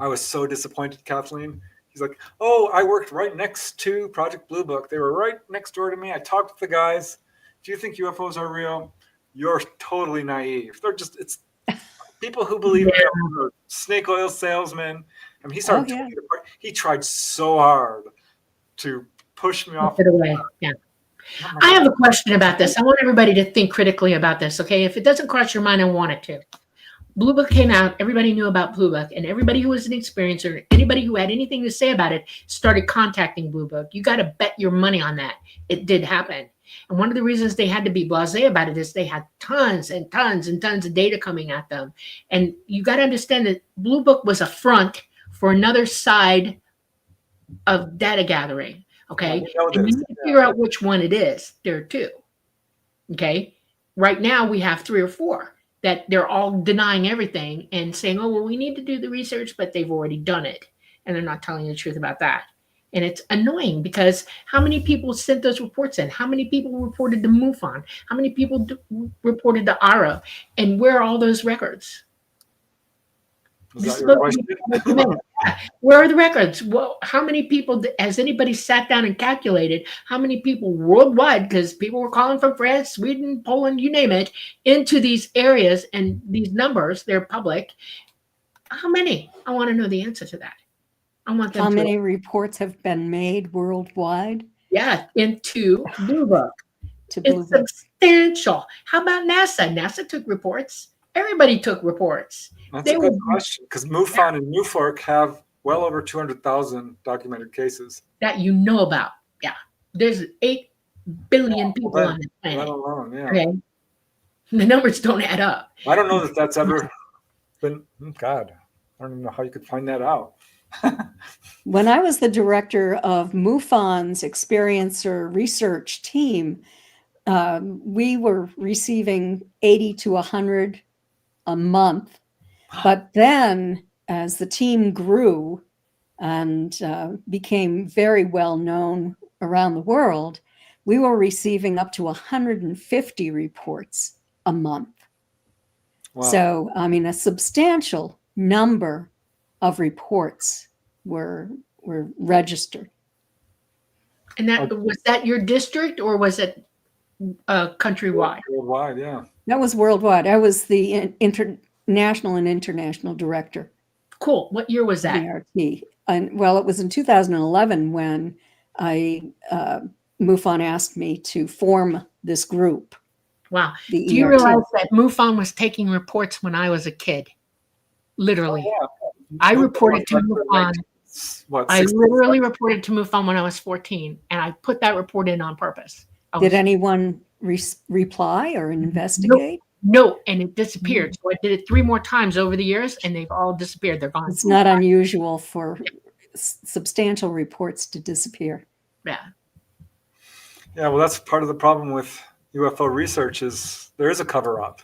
Speaker 2: I was so disappointed, Kathleen. He's like, oh, I worked right next to Project Blue Book. They were right next door to me. I talked with the guys. Do you think UFOs are real? You're totally naive. It's people who believe they're snake oil salesmen. I mean, he started he tried so hard to push me off.
Speaker 1: It away. Yeah. I have a question about this. I want everybody to think critically about this, okay? If it doesn't cross your mind, I want it to. Blue Book came out, everybody knew about Blue Book, and everybody who was an experiencer, anybody who had anything to say about it, started contacting Blue Book. You got to bet your money on that. It did happen. And one of the reasons they had to be blasé about it is they had tons and tons and tons of data coming at them. And you got to understand that Blue Book was a front for another side of data gathering. Okay. And you need to figure out which one it is. There are two. Okay. Right now we have 3 or 4 that they're all denying everything and saying, oh, well, we need to do the research, but they've already done it. And they're not telling you the truth about that. And it's annoying because how many people sent those reports in? How many people reported to MUFON? How many people reported to ARA? And where are all those records? Where are the records? Well, how many people has anybody sat down and calculated how many people worldwide, because people were calling from France, Sweden, Poland, you name it, into these areas, and these numbers, they're public. How many? I want to know the answer to that. I want them
Speaker 3: How many reports have been made worldwide?
Speaker 1: Yeah, into Blue Book. It's substantial. How about NASA? NASA took reports. Everybody took reports.
Speaker 2: That's a good question, because MUFON and NUFORC have well over 200,000 documented cases.
Speaker 1: That you know about. Yeah. There's 8 billion people on the planet.
Speaker 2: Let alone, yeah.
Speaker 1: Okay. The numbers don't add up.
Speaker 2: I don't know that that's ever been, God, I don't even know how you could find that out.
Speaker 3: When I was the director of MUFON's experiencer research team, we were receiving 80 to 100 a month. But then as the team grew and became very well known around the world, we were receiving up to 150 reports a month. Wow. So, I mean, a substantial number of reports were registered. And
Speaker 1: was that your district, or was it countrywide?
Speaker 2: Worldwide, yeah.
Speaker 3: That was worldwide. I was the national and international director.
Speaker 1: Cool. What year was that?
Speaker 3: DRT. And well, it was in 2011 when MUFON asked me to form this group.
Speaker 1: Wow.
Speaker 3: the
Speaker 1: Do you
Speaker 3: ERT.
Speaker 1: realize that MUFON was taking reports when I was a kid? Literally.
Speaker 2: Yeah.
Speaker 1: I reported to MUFON.
Speaker 2: What,
Speaker 1: I
Speaker 2: 60?
Speaker 1: literally reported to MUFON when I was 14, and I put that report in on purpose.
Speaker 3: Did anyone reply or investigate?
Speaker 1: No, and it disappeared. So I did it 3 more times over the years, and they've all disappeared. They're gone.
Speaker 3: It's not unusual for substantial reports to disappear.
Speaker 1: Yeah.
Speaker 2: Yeah, well, that's part of the problem with UFO research is there is a cover-up.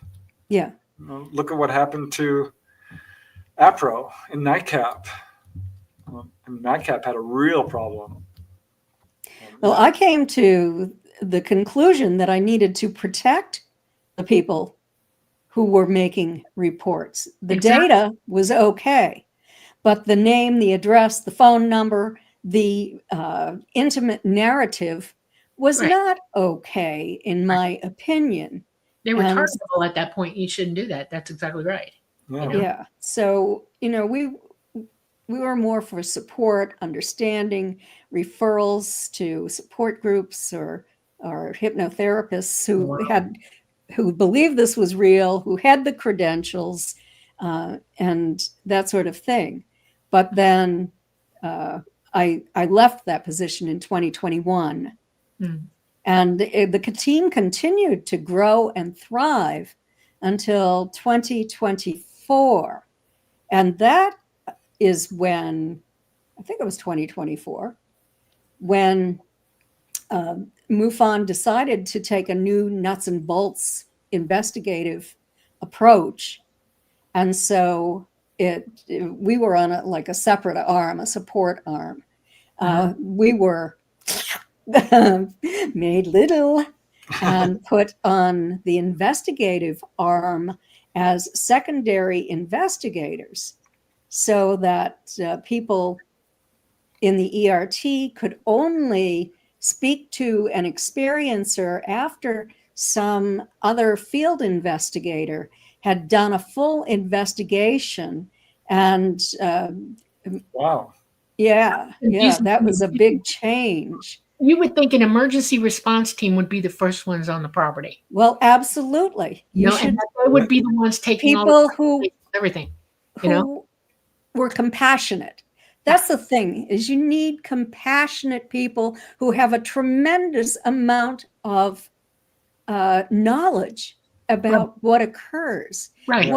Speaker 3: Yeah.
Speaker 2: Look at what happened to APRO in NICAP. And NICAP had a real problem.
Speaker 3: Well, I came to the conclusion that I needed to protect the people who were making reports. The
Speaker 1: Exactly.
Speaker 3: data was okay, but the name, the address, the phone number, the intimate narrative was
Speaker 1: Right.
Speaker 3: not okay, in my opinion.
Speaker 1: They were
Speaker 3: And-
Speaker 1: targetable at that point. You shouldn't do that. That's exactly right.
Speaker 2: Yeah.
Speaker 1: You know?
Speaker 3: Yeah. So, we were more for support, understanding, referrals to support groups or hypnotherapists who believed this was real, who had the credentials, and that sort of thing. But then I left that position in 2021. And the team continued to grow and thrive until 2024. And that is when, I think it was 2024, when MUFON decided to take a new nuts and bolts investigative approach. And so we were on a separate arm, a support arm. We were made little and put on the investigative arm as secondary investigators so that people in the ERT could only speak to an experiencer after some other field investigator had done a full investigation. And
Speaker 2: wow.
Speaker 3: Yeah, that was a big change.
Speaker 1: You would think an emergency response team would be the first ones on the property.
Speaker 3: Well, absolutely.
Speaker 1: And they would be the ones taking
Speaker 3: people who
Speaker 1: everything.
Speaker 3: Who were compassionate. That's the thing, is you need compassionate people who have a tremendous amount of knowledge about what occurs,
Speaker 1: right?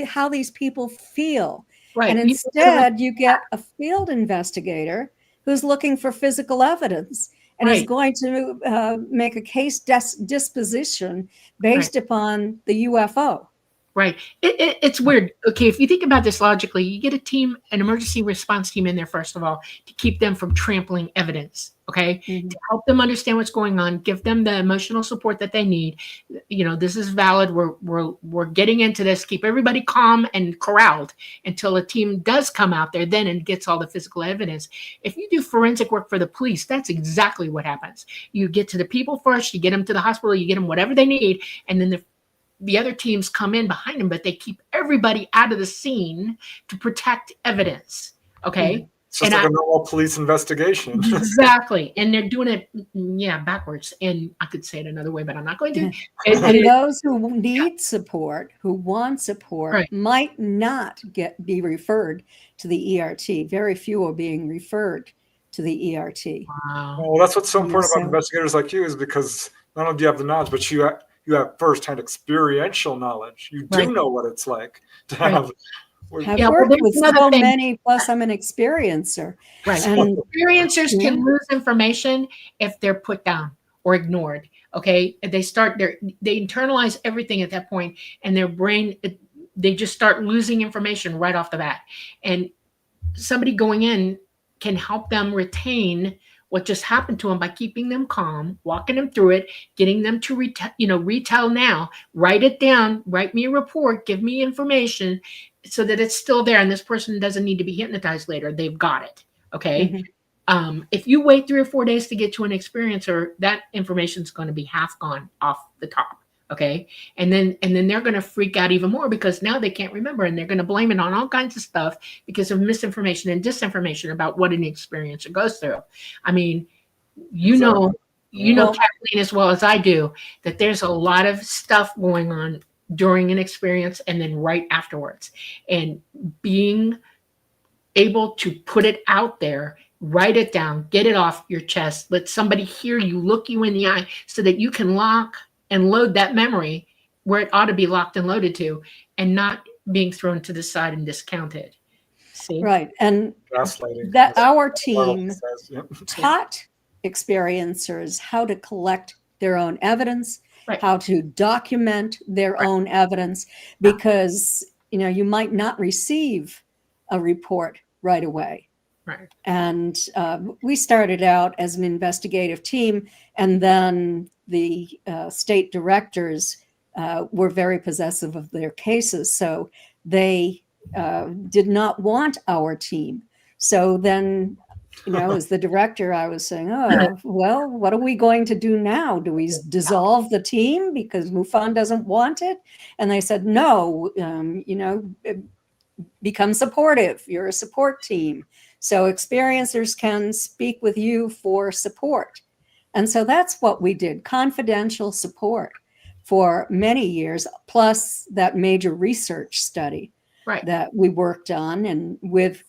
Speaker 3: How these people feel.
Speaker 1: Right.
Speaker 3: And instead, you get a field investigator who's looking for physical evidence and is going to make a case disposition based upon the UFO.
Speaker 1: Right. It's weird. Okay, if you think about this logically, you get an emergency response team in there, first of all, to keep them from trampling evidence, okay? To help them understand what's going on, give them the emotional support that they need. This is valid. We're getting into this. Keep everybody calm and corralled until a team does come out there then and gets all the physical evidence. If you do forensic work for the police, that's exactly what happens. You get to the people first, you get them to the hospital, you get them whatever they need, and then the other teams come in behind them, but they keep everybody out of the scene to protect evidence. Okay.
Speaker 2: It's just like a normal police investigation.
Speaker 1: Exactly. And they're doing it, backwards. And I could say it another way, but I'm not going to.
Speaker 3: And those who need support, who want support, might not be referred to the ERT. Very few are being referred to the ERT.
Speaker 1: Wow.
Speaker 2: Well, that's what's so important about investigators like you, is because not only do you have the knowledge, but you have firsthand experiential knowledge. You do know what it's like to have.
Speaker 3: I've worked with so many, plus I'm an experiencer.
Speaker 1: Right. And experiencers can lose information if they're put down or ignored. Okay. They internalize everything at that point, and their brain, they just start losing information right off the bat. And somebody going in can help them retain what just happened to them by keeping them calm, walking them through it, getting them to retell now, write it down, write me a report, give me information so that it's still there. And this person doesn't need to be hypnotized later. They've got it. Okay. If you wait 3 or 4 days to get to an experiencer, that information is going to be half gone off the top. Okay. And then they're going to freak out even more because now they can't remember, and they're going to blame it on all kinds of stuff because of misinformation and disinformation about what an experiencer goes through. I mean, you you know,
Speaker 3: Well,
Speaker 1: Kathleen, as well as I do, that there's a lot of stuff going on during an experience and then right afterwards. And being able to put it out there, write it down, get it off your chest, let somebody hear you, look you in the eye so that you can lock and load that memory where it ought to be locked and loaded to, and not being thrown to the side and discounted. See?
Speaker 3: right. And
Speaker 2: Gaslighting.
Speaker 3: that
Speaker 2: That's
Speaker 3: our
Speaker 2: what Marvel
Speaker 3: team
Speaker 2: says. Yep.
Speaker 3: taught experiencers how to collect their own evidence,
Speaker 1: Right.
Speaker 3: how to document their
Speaker 1: Right.
Speaker 3: own evidence, because you might not receive a report right away.
Speaker 1: Right.
Speaker 3: And we started out as an investigative team, and then the state directors were very possessive of their cases, so they did not want our team. So then, as the director, I was saying, oh, well, what are we going to do now? Do we dissolve the team because MUFON doesn't want it? And they said, no, become supportive. You're a support team. So experiencers can speak with you for support. And so that's what we did, confidential support for many years, plus that major research study
Speaker 1: Right.
Speaker 3: that we worked on, and with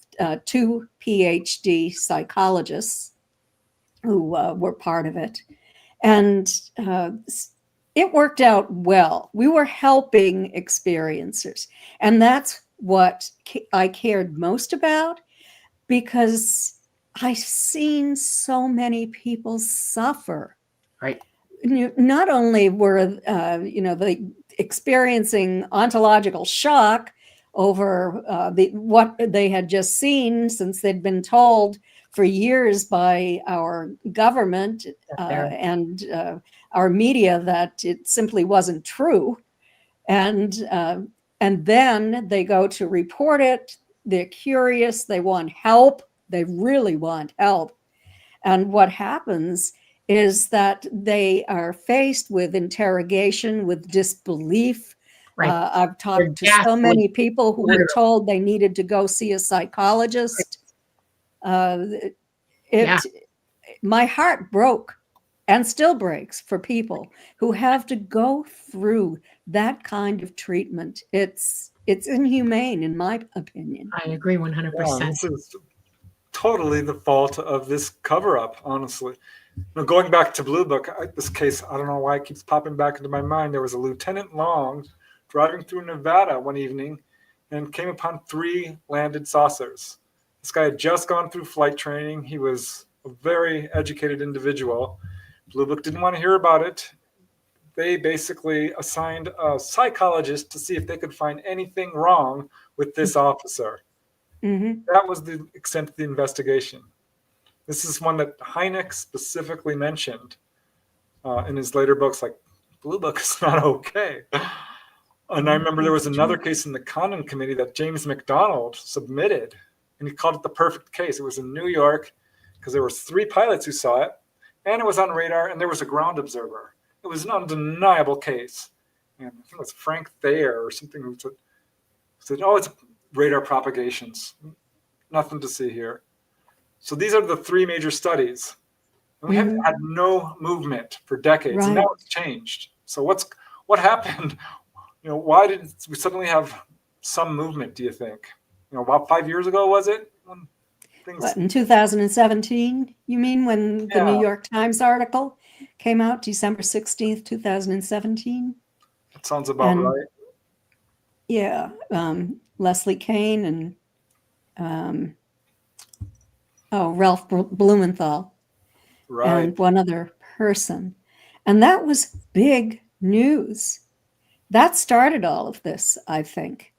Speaker 3: 2 PhD psychologists who were part of it. And it worked out well. We were helping experiencers. And that's what I cared most about, because I've seen so many people suffer.
Speaker 1: Right.
Speaker 3: Not only were, they experiencing ontological shock over what they had just seen, since they'd been told for years by our government and our media that it simply wasn't true. And then they go to report it. They're curious. They want help. They really want help. And what happens is that they are faced with interrogation, with disbelief.
Speaker 1: Right.
Speaker 3: I've talked to so many people who were told they needed to go see a psychologist. My heart broke, and still breaks, for people who have to go through that kind of treatment. It's inhumane, in my opinion.
Speaker 1: I agree 100%.
Speaker 2: Yeah, this is totally the fault of this cover-up, honestly. Now, going back to Blue Book, this case, I don't know why it keeps popping back into my mind. There was a Lieutenant Long driving through Nevada one evening and came upon 3 landed saucers. This guy had just gone through flight training. He was a very educated individual. Blue Book didn't want to hear about it. They basically assigned a psychologist to see if they could find anything wrong with this officer. Mm-hmm. That was the extent of the investigation. This is one that Hynek specifically mentioned in his later books, like, Blue Book is not okay. And I remember there was another case in the Condon Committee that James McDonald submitted, and he called it the perfect case. It was in New York because there were 3 pilots who saw it, and it was on radar, and there was a ground observer. It was an undeniable case. And I think it was Frank Thayer or something who said, oh, it's radar propagations. Nothing to see here. So these are the 3 major studies. And we have had no movement for decades, right. And now it's changed. So what happened? Why did we suddenly have some movement, do you think? About 5 years ago, was it?
Speaker 3: What, in 2017, you mean, when the New York Times article came out, December 16th, 2017?
Speaker 2: That sounds about right.
Speaker 3: Yeah. Leslie Kane and Ralph Blumenthal.
Speaker 2: Right.
Speaker 3: And one other person. And that was big news. That started all of this, I think.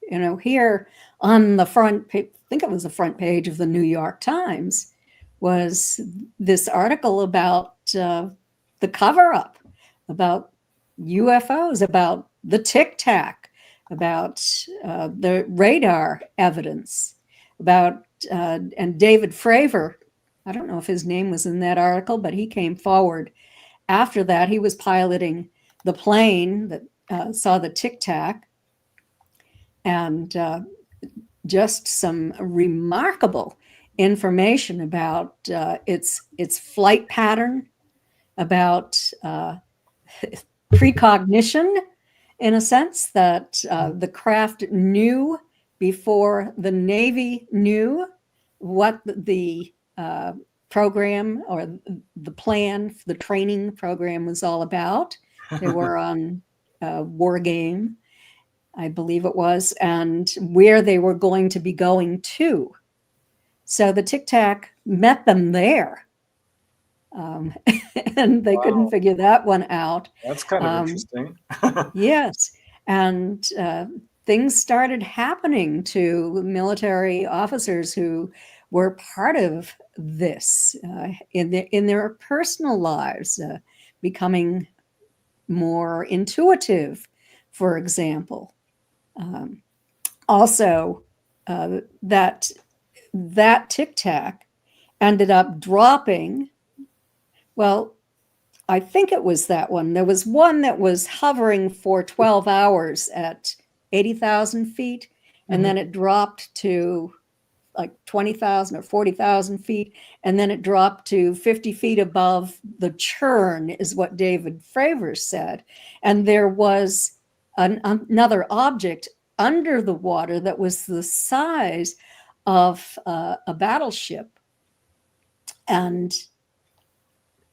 Speaker 3: Here on the front page, I think it was the front page of the New York Times, was this article about the cover-up, about UFOs, about the Tic Tac, about the radar evidence, about and David Fravor. I don't know if his name was in that article, but he came forward after that. He was piloting the plane that saw the Tic Tac, and just some remarkable information about its flight pattern, about precognition, in a sense, that the craft knew before the Navy knew what the program or the plan, the training program was all about. They were on a war game, I believe it was, and where they were going to be going to. So the Tic Tac met them there. And they couldn't figure that one out.
Speaker 2: That's kind of interesting.
Speaker 3: Yes. And things started happening to military officers who were part of this in their personal lives, becoming more intuitive, for example. Also, that Tic Tac ended up dropping. Well, I think it was that one. There was one that was hovering for 12 hours at 80,000 feet, and then it dropped to like 20,000 or 40,000 feet, and then it dropped to 50 feet above the churn, is what David Fravor said. And there was another object under the water that was the size of a battleship. And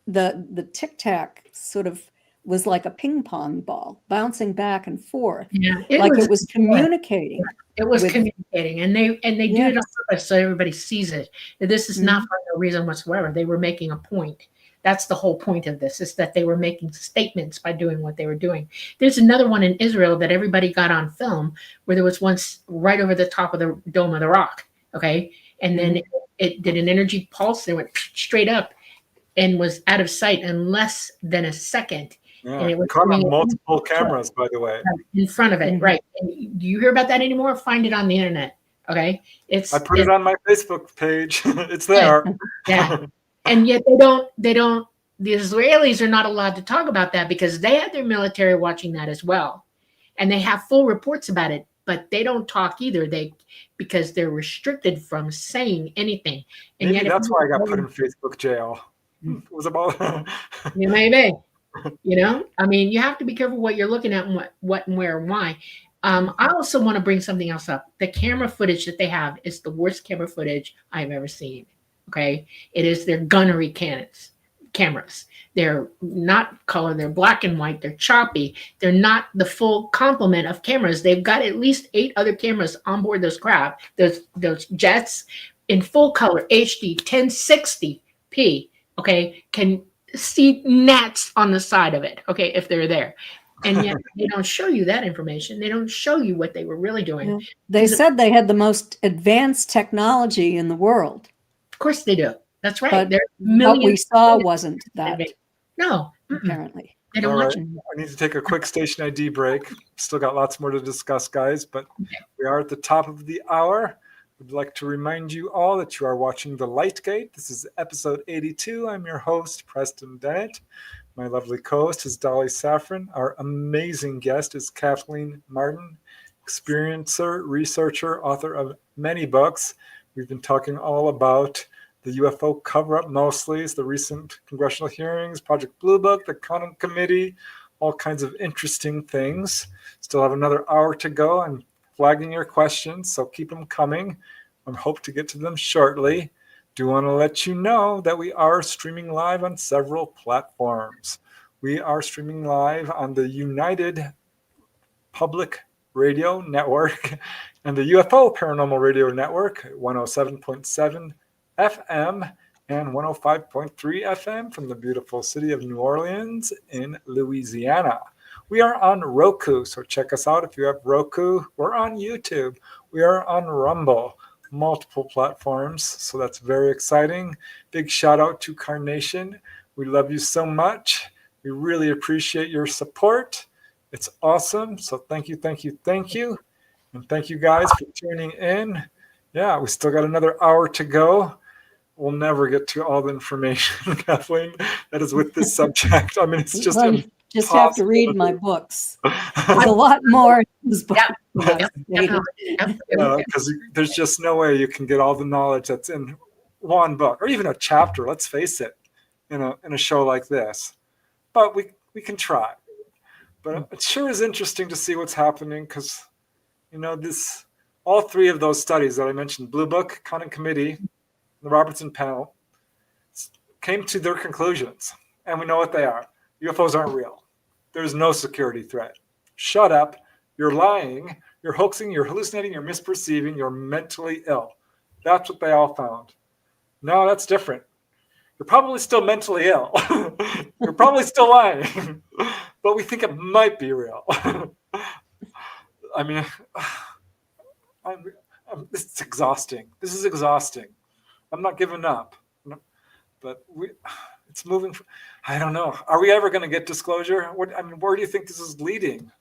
Speaker 3: the Tic Tac sort of was like a ping pong ball bouncing back and forth.
Speaker 1: Yeah,
Speaker 3: it was communicating.
Speaker 1: It was communicating, and they do it on purpose so everybody sees it. This is not for no reason whatsoever. They were making a point. That's the whole point of this, is that they were making statements by doing what they were doing. There's another one in Israel that everybody got on film, where there was one right over the top of the Dome of the Rock. Okay, and then it did an energy pulse and went straight up and was out of sight in less than a second.
Speaker 2: Yeah,
Speaker 1: and it was
Speaker 2: caught on multiple cameras, by the way.
Speaker 1: In front of it, right. And do you hear about that anymore? Find it on the internet, okay?
Speaker 2: I put it on my Facebook page. It's there.
Speaker 1: Yeah. And yet the Israelis are not allowed to talk about that because they had their military watching that as well. And they have full reports about it, but they don't talk either. Because they're restricted from saying anything. And
Speaker 2: maybe that's why I got put in Facebook jail. It was about
Speaker 1: maybe. I mean, you have to be careful what you're looking at and what and where and why. I also want to bring something else up. The camera footage that they have is the worst camera footage I've ever seen. Okay. It is their gunnery cameras. They're not color. They're black and white. They're choppy. They're not the full complement of cameras. They've got at least 8 other cameras on board those craft, those jets, in full color, HD, 1060p. Okay. Can see gnats on the side of it. Okay. If they're there. And yet they don't show you that information. They don't show you what they were really doing.
Speaker 3: Yeah. They said they had the most advanced technology in the world.
Speaker 1: Of course they do. That's right.
Speaker 3: But what we saw wasn't that.
Speaker 1: No,
Speaker 3: apparently.
Speaker 1: They don't
Speaker 2: All
Speaker 1: watch
Speaker 2: right.
Speaker 1: it.
Speaker 2: I need to take a quick station ID break. Still got lots more to discuss, guys, but we are at the top of the hour. I'd like to remind you all that you are watching The Lightgate. This is episode 82. I'm your host, Preston Dennett. My lovely co-host is Dolly Safran. Our amazing guest is Kathleen Marden, experiencer, researcher, author of many books. We've been talking all about the UFO cover-up mostly, it's the recent congressional hearings, Project Blue Book, the Quantum Committee, all kinds of interesting things. Still have another hour to go. I'm flagging your questions, so keep them coming. I hope to get to them shortly. Do want to let you know that we are streaming live on several platforms. We are streaming live on the United Public Radio Network and the UFO Paranormal Radio Network, 107.7 FM and 105.3 FM from the beautiful city of New Orleans in Louisiana. We are on Roku, so check us out if you have Roku. We're on YouTube. We are on Rumble. Multiple platforms, so that's very exciting. Big shout out to Carnation. We love you so much. We really appreciate your support. It's awesome. So thank you. And thank you guys for tuning in. Yeah, we still got another hour to go. We'll never get to all the information, Kathleen, that is with this subject. I mean, it's just
Speaker 3: just have to read my books. There's a lot more in this book.
Speaker 2: Because there's just no way you can get all the knowledge that's in one book or even a chapter. Let's face it. in a show like this, but we can try. But it sure is interesting to see what's happening, because all three of those studies that I mentioned, Blue Book, Conning Committee, the Robertson panel, came to their conclusions, and we know what they are. UFOs aren't real. There's no security threat. Shut up. You're lying. You're hoaxing. You're hallucinating. You're misperceiving. You're mentally ill. That's what they all found. No, that's different. You're probably still mentally ill. You're probably still lying. But we think it might be real. I mean, it's exhausting. This is exhausting. I'm not giving up. But it's moving. I don't know. Are we ever going to get disclosure? Where do you think this is leading?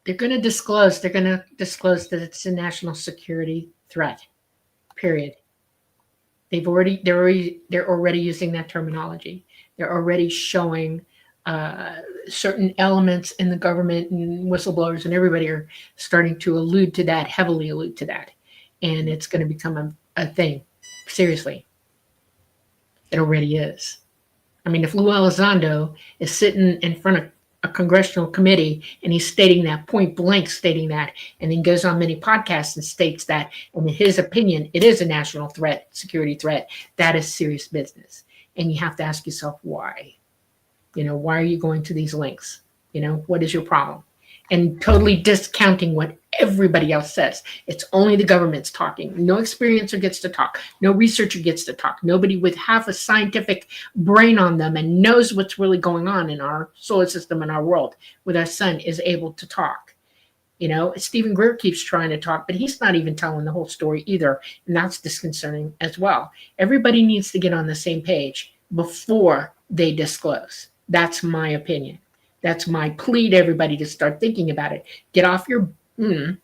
Speaker 1: They're going to disclose. They're going to disclose that it's a national security threat. Period. They're already using that terminology. They're already showing certain elements in the government, and whistleblowers and everybody are starting to heavily allude to that, and it's going to become a thing. Seriously. It already is. I mean, if Lou Elizondo is sitting in front of a congressional committee and he's stating that, point blank stating that, and then goes on many podcasts and states that, and in his opinion, it is a national threat, security threat, that is serious business. And you have to ask yourself why. Why are you going to these links? What is your problem? And totally discounting what everybody else says. It's only the government's talking. No experiencer gets to talk. No researcher gets to talk. Nobody with half a scientific brain on them and knows what's really going on in our solar system and our world with our sun is able to talk. Stephen Greer keeps trying to talk, but he's not even telling the whole story either. And that's disconcerting as well. Everybody needs to get on the same page before they disclose. That's my opinion. That's my plea to everybody to start thinking about it. Get off your and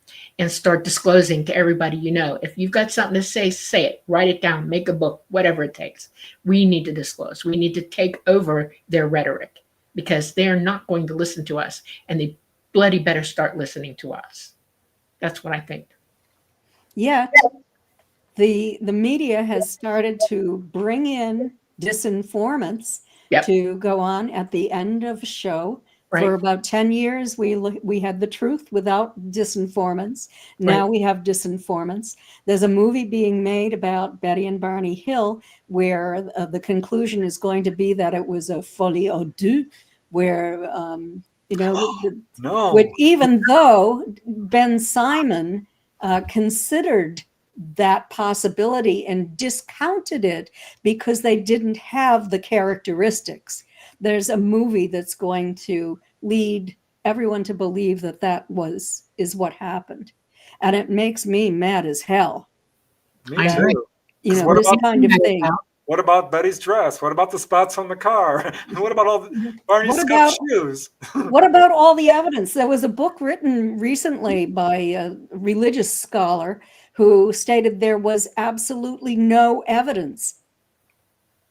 Speaker 1: start disclosing to everybody you know. If you've got something to say, say it. Write it down. Make a book. Whatever it takes. We need to disclose. We need to take over their rhetoric, because they're not going to listen to us, and they bloody better start listening to us. That's what I think.
Speaker 3: Yeah. The media has started to bring in disinformants. Yep. To go on at the end of a show. Right. For about 10 years, we had the truth without disinformants. Now right. We have disinformants. There's a movie being made about Betty and Barney Hill, where the conclusion is going to be that it was a folie à deux, where,
Speaker 2: no.
Speaker 3: Even though Ben Simon considered that possibility and discounted it because they didn't have the characteristics. There's a movie that's going to lead everyone to believe that is what happened. And it makes me mad as hell.
Speaker 2: Me too.
Speaker 3: This kind of thing.
Speaker 2: What about Betty's dress? What about the spots on the car? What about all Barney's scuffed shoes?
Speaker 3: What about all the evidence? There was a book written recently by a religious scholar who stated there was absolutely no evidence.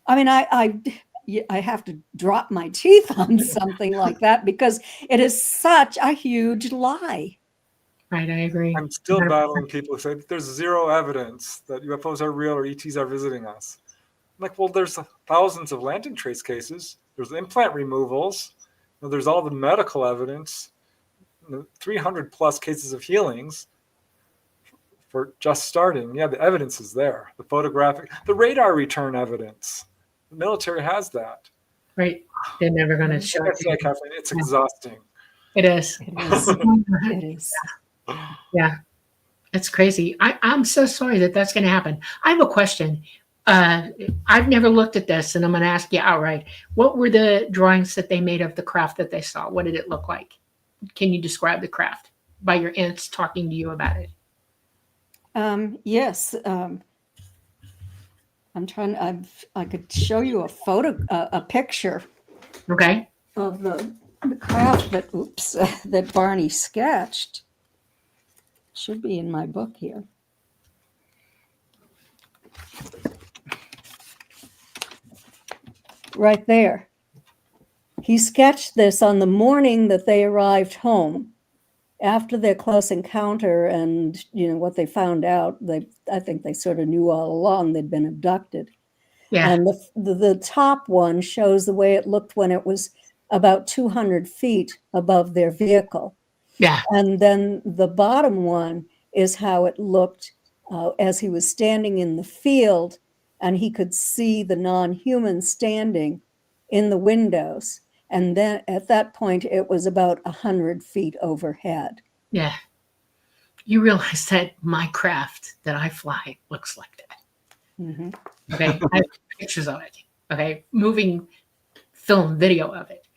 Speaker 3: I mean, I have to drop my teeth on something like that, because it is such a huge lie.
Speaker 1: Right, I agree.
Speaker 2: I'm still battling people who say there's zero evidence that UFOs are real or ETs are visiting us. I'm like, well, there's thousands of landing trace cases. There's implant removals. There's all the medical evidence. 300 plus cases of healings. For just starting. Yeah, the evidence is there. The photographic, the radar return evidence. The military has that.
Speaker 1: Right. They're never going to show it.
Speaker 2: Yeah, Kathleen, it's exhausting.
Speaker 1: It is.
Speaker 3: It is.
Speaker 1: Yeah. It's crazy. I'm so sorry that's going to happen. I have a question. I've never looked at this, and I'm going to ask you outright. What were the drawings that they made of the craft that they saw? What did it look like? Can you describe the craft by your aunts talking to you about it?
Speaker 3: Yes. I'm trying. I could show you a picture.
Speaker 1: Okay.
Speaker 3: Of the craft that Barney sketched. Should be in my book here. Right there. He sketched this on the morning that they arrived home. After their close encounter and what they found out, I think they sort of knew all along they'd been abducted.
Speaker 1: Yeah.
Speaker 3: And the top one shows the way it looked when it was about 200 feet above their vehicle.
Speaker 1: Yeah.
Speaker 3: And then the bottom one is how it looked as he was standing in the field, and he could see the non-human standing in the windows. And then at that point, it was about 100 feet overhead.
Speaker 1: Yeah. You realize that my craft that I fly looks like that.
Speaker 3: Mm-hmm.
Speaker 1: Okay. I have pictures of it. Okay. Moving film video of it.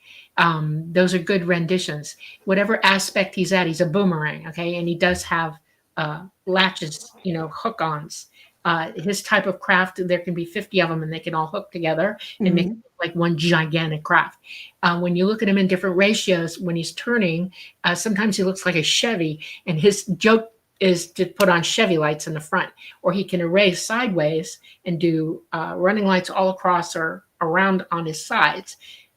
Speaker 1: Those are good renditions. Whatever aspect he's at, he's a boomerang. Okay. And he does have latches, hook-ons. His type of craft, there can be 50 of them and they can all hook together and make it like one gigantic craft. When you look at him in different ratios, when he's turning, sometimes he looks like a Chevy, and his joke is to put on Chevy lights in the front, or he can erase sideways and do running lights all across or around on his sides,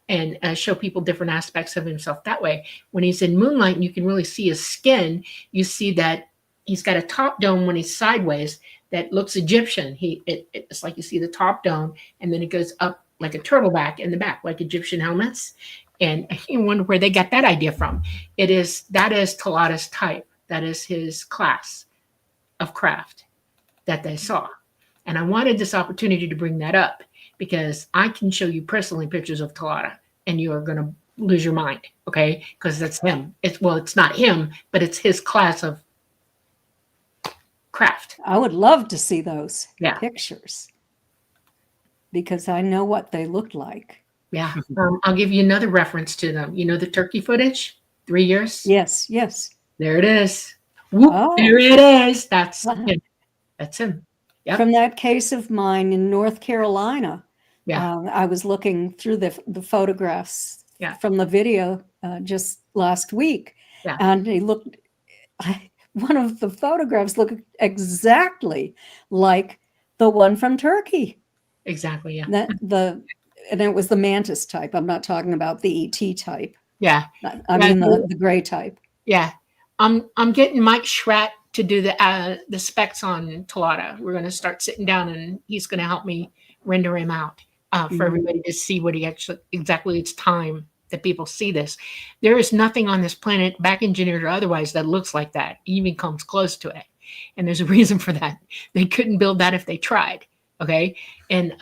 Speaker 1: and show people different aspects of himself that way. When he's in moonlight and you can really see his skin, you see that he's got a top dome when he's sideways that looks Egyptian. It's like you see the top dome, and then it goes up like a turtleback in the back, like Egyptian helmets. And you wonder where they got that idea from. That is Talata's type. That is his class of craft that they saw. And I wanted this opportunity to bring that up because I can show you personally pictures of Talata, and you are going to lose your mind, okay? Because that's him. It's not him, but it's his class of craft.
Speaker 3: I would love to see those
Speaker 1: pictures
Speaker 3: because I know what they look like.
Speaker 1: Yeah. I'll give you another reference to them. You know the turkey footage? 3 years?
Speaker 3: Yes.
Speaker 1: There it is. Whoop, there it is. That's him. That's him. Yep.
Speaker 3: From that case of mine in North Carolina, I was looking through the photographs from the video just last week, and one of the photographs looked exactly like the one from Turkey.
Speaker 1: Exactly, yeah.
Speaker 3: And it was the mantis type. I'm not talking about the ET type.
Speaker 1: Yeah.
Speaker 3: I mean the gray type.
Speaker 1: Yeah. I'm getting Mike Schratt to do the specs on Talata. We're going to start sitting down, and he's going to help me render him out for everybody to see what he actually exactly. It's time that people see this. There is nothing on this planet, back engineered or otherwise, that looks like that, even comes close to it. And there's a reason for that. They couldn't build that if they tried. Okay. And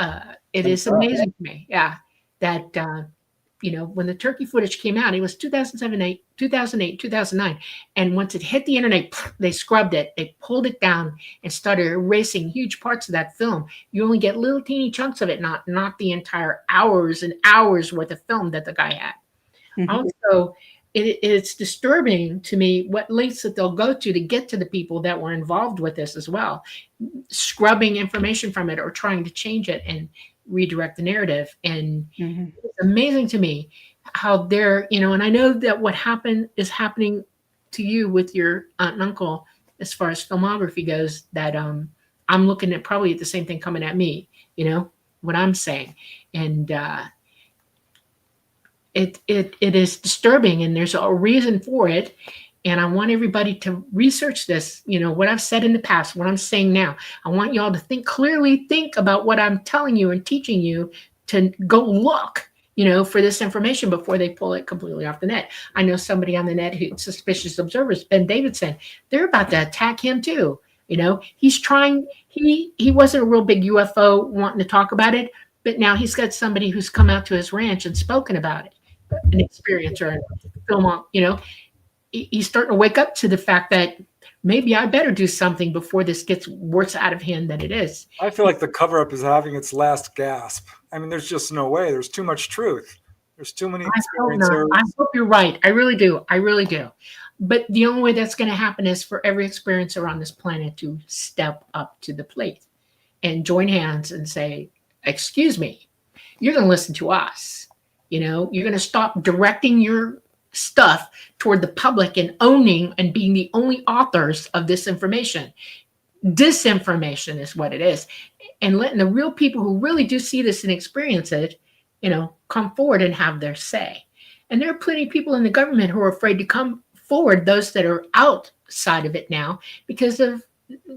Speaker 1: it is amazing to me. Yeah. That, when the turkey footage came out, it was 2008, 2009. And once it hit the internet, they scrubbed it. They pulled it down and started erasing huge parts of that film. You only get little teeny chunks of it, not the entire hours and hours worth of film that the guy had. Mm-hmm. Also, it's disturbing to me what lengths that they'll go to get to the people that were involved with this as well, scrubbing information from it or trying to change it and redirect the narrative. And it's amazing to me how they're, and I know that what happened is happening to you with your aunt and uncle as far as filmography goes, that I'm looking at probably at the same thing coming at me, what I'm saying. And it is disturbing, and there's a reason for it. And I want everybody to research this, what I've said in the past, what I'm saying now. I want you all to think about what I'm telling you and teaching you, to go look, for this information before they pull it completely off the net. I know somebody on the net who suspicious observers, Ben Davidson, they're about to attack him too. He's trying, he wasn't a real big UFO wanting to talk about it, but now he's got somebody who's come out to his ranch and spoken about it, an experiencer and film on, he's starting to wake up to the fact that maybe I better do something before this gets worse out of hand than it is.
Speaker 2: I feel like the cover-up is having its last gasp. I mean, there's just no way. There's too much truth. There's too many experiencers.
Speaker 1: I hope you're right. I really do. But the only way that's going to happen is for every experiencer on this planet to step up to the plate and join hands and say, excuse me, you're going to listen to us. You're going to stop directing your stuff toward the public and owning and being the only authors of this information. Disinformation is what it is. And letting the real people who really do see this and experience it, come forward and have their say. And there are plenty of people in the government who are afraid to come forward, those that are outside of it now, because of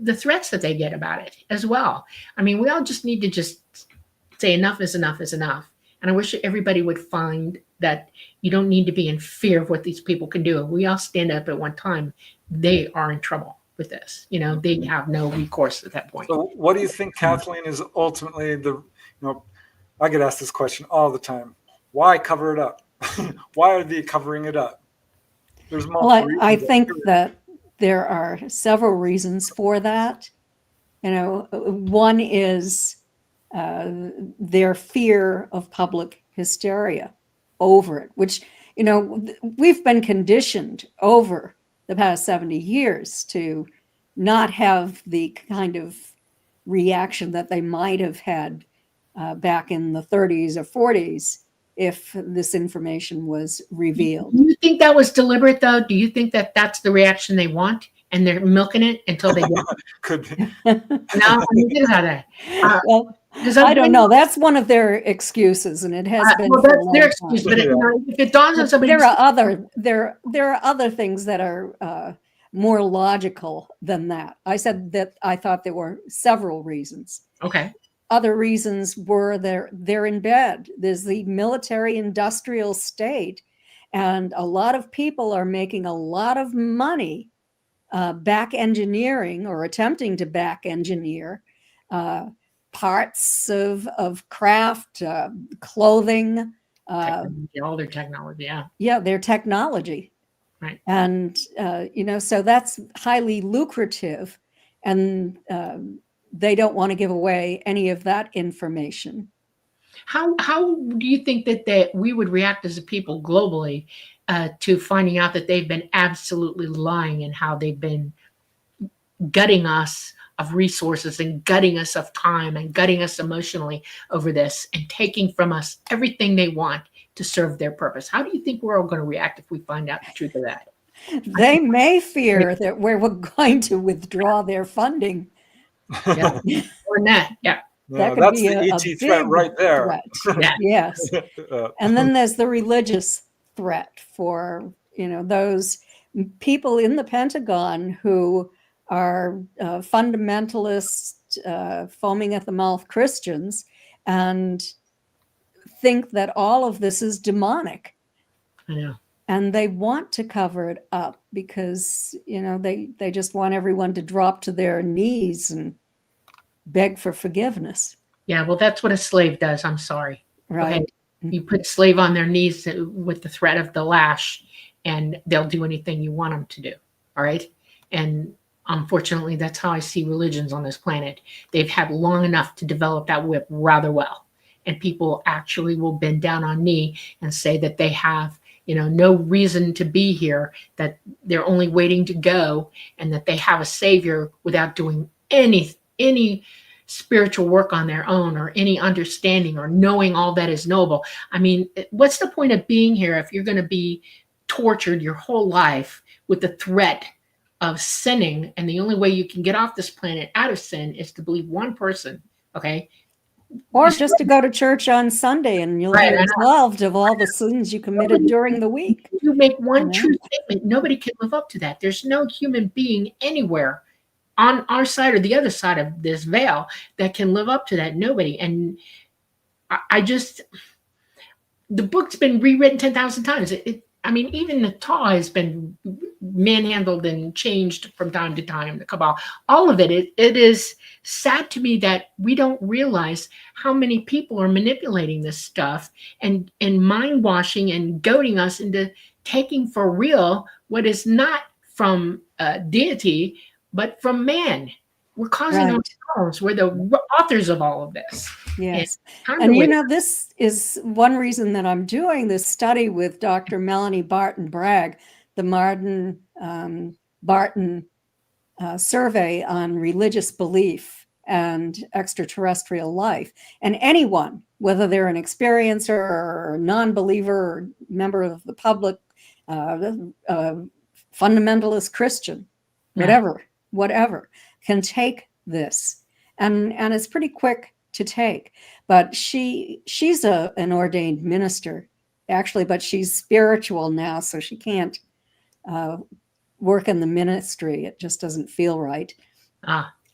Speaker 1: the threats that they get about it as well. I mean, we all just need to say enough is enough is enough. And I wish everybody would find that you don't need to be in fear of what these people can do. If we all stand up at one time, they are in trouble with this. They have no recourse at that point.
Speaker 2: So what do you think, Kathleen, is ultimately I get asked this question all the time. Why cover it up? Why are they covering it up? There's multiple reasons.
Speaker 3: I think that there are several reasons for that. One is their fear of public hysteria over it, which, we've been conditioned over the past 70 years to not have the kind of reaction that they might have had back in the 30s or 40s if this information was revealed.
Speaker 1: Do you think that was deliberate, though? Do you think that that's the reaction they want and they're milking it until they get it?
Speaker 2: Could be.
Speaker 1: No, you think about that.
Speaker 3: Well, I don't know. That's one of their excuses, and it has been.
Speaker 1: Well,
Speaker 3: for a
Speaker 1: that's
Speaker 3: long
Speaker 1: their
Speaker 3: time.
Speaker 1: excuse. But if it dawns on somebody,
Speaker 3: There are other things that are more logical than that. I said that I thought there were several reasons.
Speaker 1: okay,
Speaker 3: Other reasons were they're in bed. There's the military industrial state, and a lot of people are making a lot of money back engineering or attempting to back engineer parts of craft, clothing,
Speaker 1: all their technology, yeah.
Speaker 3: yeah, their technology.
Speaker 1: Right.
Speaker 3: And, so that's highly lucrative, and they don't want to give away any of that information.
Speaker 1: How do you think that we would react as a people globally to finding out that they've been absolutely lying and how they've been gutting us of resources and gutting us of time and gutting us emotionally over this and taking from us everything they want to serve their purpose? How do you think we're all going to react if we find out the truth of that?
Speaker 3: They may fear that we're going to withdraw their funding.
Speaker 1: Yeah. Or that, yeah.
Speaker 3: That could
Speaker 2: that's
Speaker 3: be
Speaker 2: the
Speaker 3: a
Speaker 2: ET threat
Speaker 3: big
Speaker 2: right there.
Speaker 1: Yeah.
Speaker 3: Yes. And then there's the religious threat for, those people in the Pentagon who are fundamentalist, foaming at the mouth Christians, and think that all of this is demonic.
Speaker 1: I know.
Speaker 3: And they want to cover it up because, they just want everyone to drop to their knees and beg for forgiveness.
Speaker 1: Yeah, well, that's what a slave does. I'm sorry.
Speaker 3: Right.
Speaker 1: Okay? You put a slave on their knees with the threat of the lash, and they'll do anything you want them to do. All right. And unfortunately, that's how I see religions on this planet. They've had long enough to develop that whip rather well. And people actually will bend down on knee and say that they have, no reason to be here, that they're only waiting to go, and that they have a savior without doing any spiritual work on their own or any understanding or knowing all that is knowable. I mean, what's the point of being here if you're going to be tortured your whole life with the threat of sinning, and the only way you can get off this planet out of sin is to believe one person, okay?
Speaker 3: Or just to go to church on Sunday and you'll be absolved of all the sins you committed during the week.
Speaker 1: If you make one true statement, nobody can live up to that. There's no human being anywhere on our side or the other side of this veil that can live up to that. Nobody. And the book's been rewritten 10,000 times. Even the Torah has been manhandled and changed from time to time, the Kabbalah, all of it. It is sad to me that we don't realize how many people are manipulating this stuff and mind washing and goading us into taking for real what is not from deity, but from man. We're causing our problems. We're the authors of all of this.
Speaker 3: Yes. And this is one reason that I'm doing this study with Dr. Melanie Barton-Bragg, the Marden-Barton survey on religious belief and extraterrestrial life. And anyone, whether they're an experiencer or a non-believer or member of the public, fundamentalist Christian, whatever, can take this. And it's pretty quick to take. But she's an ordained minister, actually, but she's spiritual now, so she can't work in the ministry. It just doesn't feel right.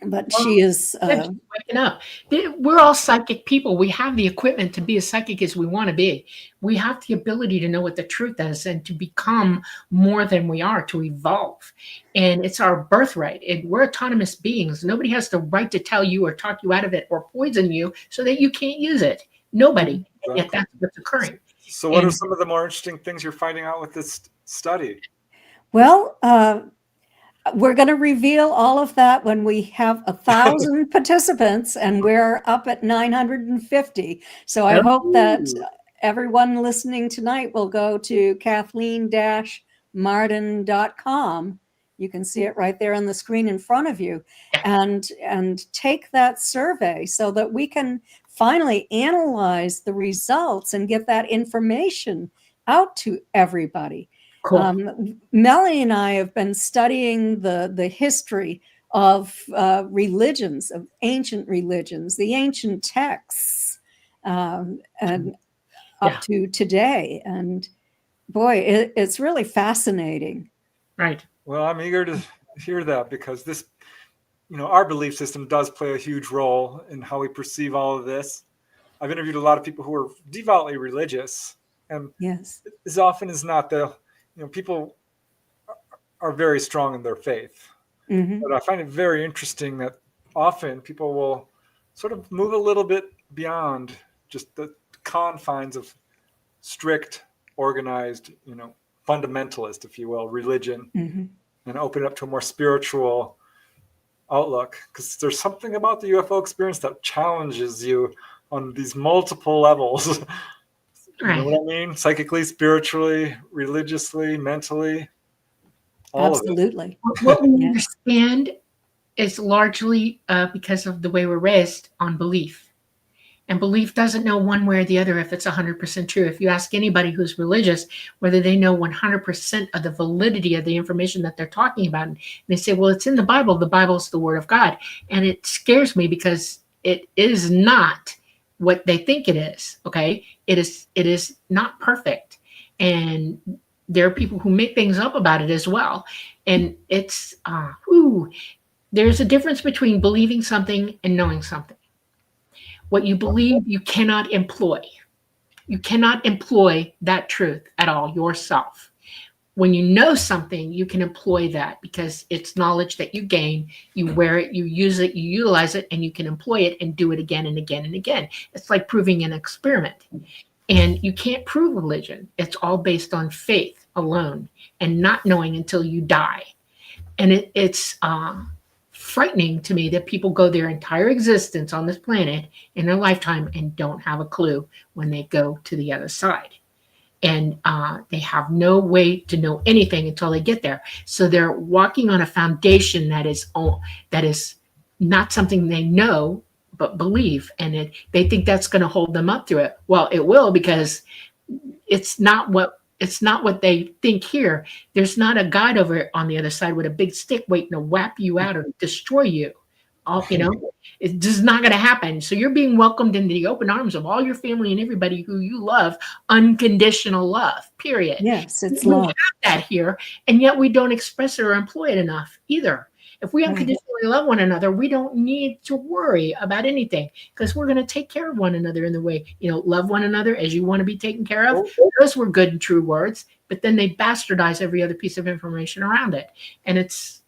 Speaker 3: But she is,
Speaker 1: She's waking up. We're all psychic people. We have the equipment to be as psychic as we want to be. We have the ability to know what the truth is and to become more than we are, to evolve. And it's our birthright. And we're autonomous beings. Nobody has the right to tell you or talk you out of it or poison you so that you can't use it. Nobody. And yet that's what's occurring.
Speaker 2: So what are some of the more interesting things you're finding out with this study?
Speaker 3: well, we're going to reveal all of that when we have 1,000 participants, and we're up at 950. So I hope that everyone listening tonight will go to Kathleen-Marden.com. You can see it right there on the screen in front of you, and take that survey so that we can finally analyze the results and get that information out to everybody.
Speaker 1: Cool.
Speaker 3: Melanie and I have been studying the history of religions, of ancient religions, the ancient texts, and up to today. And boy, it's really fascinating.
Speaker 1: Right.
Speaker 2: Well, I'm eager to hear that, because this, our belief system does play a huge role in how we perceive all of this. I've interviewed a lot of people who are devoutly religious, and
Speaker 3: yes,
Speaker 2: as often as not, people are very strong in their faith. Mm-hmm. But I find it very interesting that often people will sort of move a little bit beyond just the confines of strict, organized, fundamentalist, if you will, religion, mm-hmm. and open it up to a more spiritual outlook. Because there's something about the UFO experience that challenges you on these multiple levels. You know what I mean? Psychically, spiritually, religiously, mentally, all
Speaker 3: Absolutely.
Speaker 1: Of it. What we understand is largely because of the way we're raised on belief. And belief doesn't know one way or the other if it's 100% true. If you ask anybody who's religious whether they know 100% of the validity of the information that they're talking about, and they say, well, it's in the Bible. The Bible's the word of God. And it scares me because it is not what they think it is. Okay. It is not perfect. And there are people who make things up about it as well. And it's, there's a difference between believing something and knowing something. What you believe, you cannot employ. You cannot employ that truth at all yourself. When you know something, you can employ that because it's knowledge that you gain. You wear it, you use it, you utilize it, and you can employ it and do it again and again and again. It's like proving an experiment. And you can't prove religion. It's all based on faith alone and not knowing until you die. And it's frightening to me that people go their entire existence on this planet in their lifetime and don't have a clue when they go to the other side. And they have no way to know anything until they get there. So they're walking on a foundation that is not something they know, but believe. And they think that's going to hold them up to it. Well, it will, because it's not what they think here. There's not a God over on the other side with a big stick waiting to whap you out or destroy you. It's just not going to happen. So you're being welcomed into the open arms of all your family and everybody who you love. Unconditional love, period.
Speaker 3: Yes, it's
Speaker 1: we
Speaker 3: love.
Speaker 1: have that here, and yet we don't express it or employ it enough either. If we unconditionally love one another, we don't need to worry about anything because we're going to take care of one another in the way, love one another as you want to be taken care of. Those were good and true words, but then they bastardize every other piece of information around it. And it's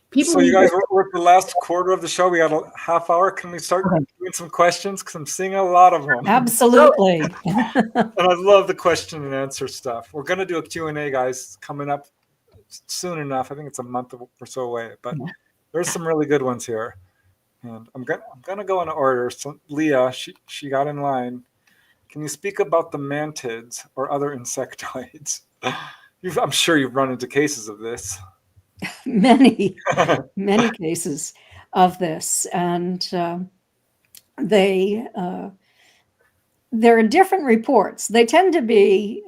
Speaker 1: people.
Speaker 2: So you guys, we're at the last quarter of the show. We got a half hour. Can we start doing some questions? Because I'm seeing a lot of them.
Speaker 3: Absolutely.
Speaker 2: And I love the question and answer stuff. We're going to do a Q&A, guys, coming up soon enough. I think it's a month or so away, but there's some really good ones here, and I'm gonna go in order. So Leah, she got in line. Can you speak about the mantids or other insectoids? I'm sure you've run into cases of this.
Speaker 3: Many cases of this, and there are different reports. They tend to be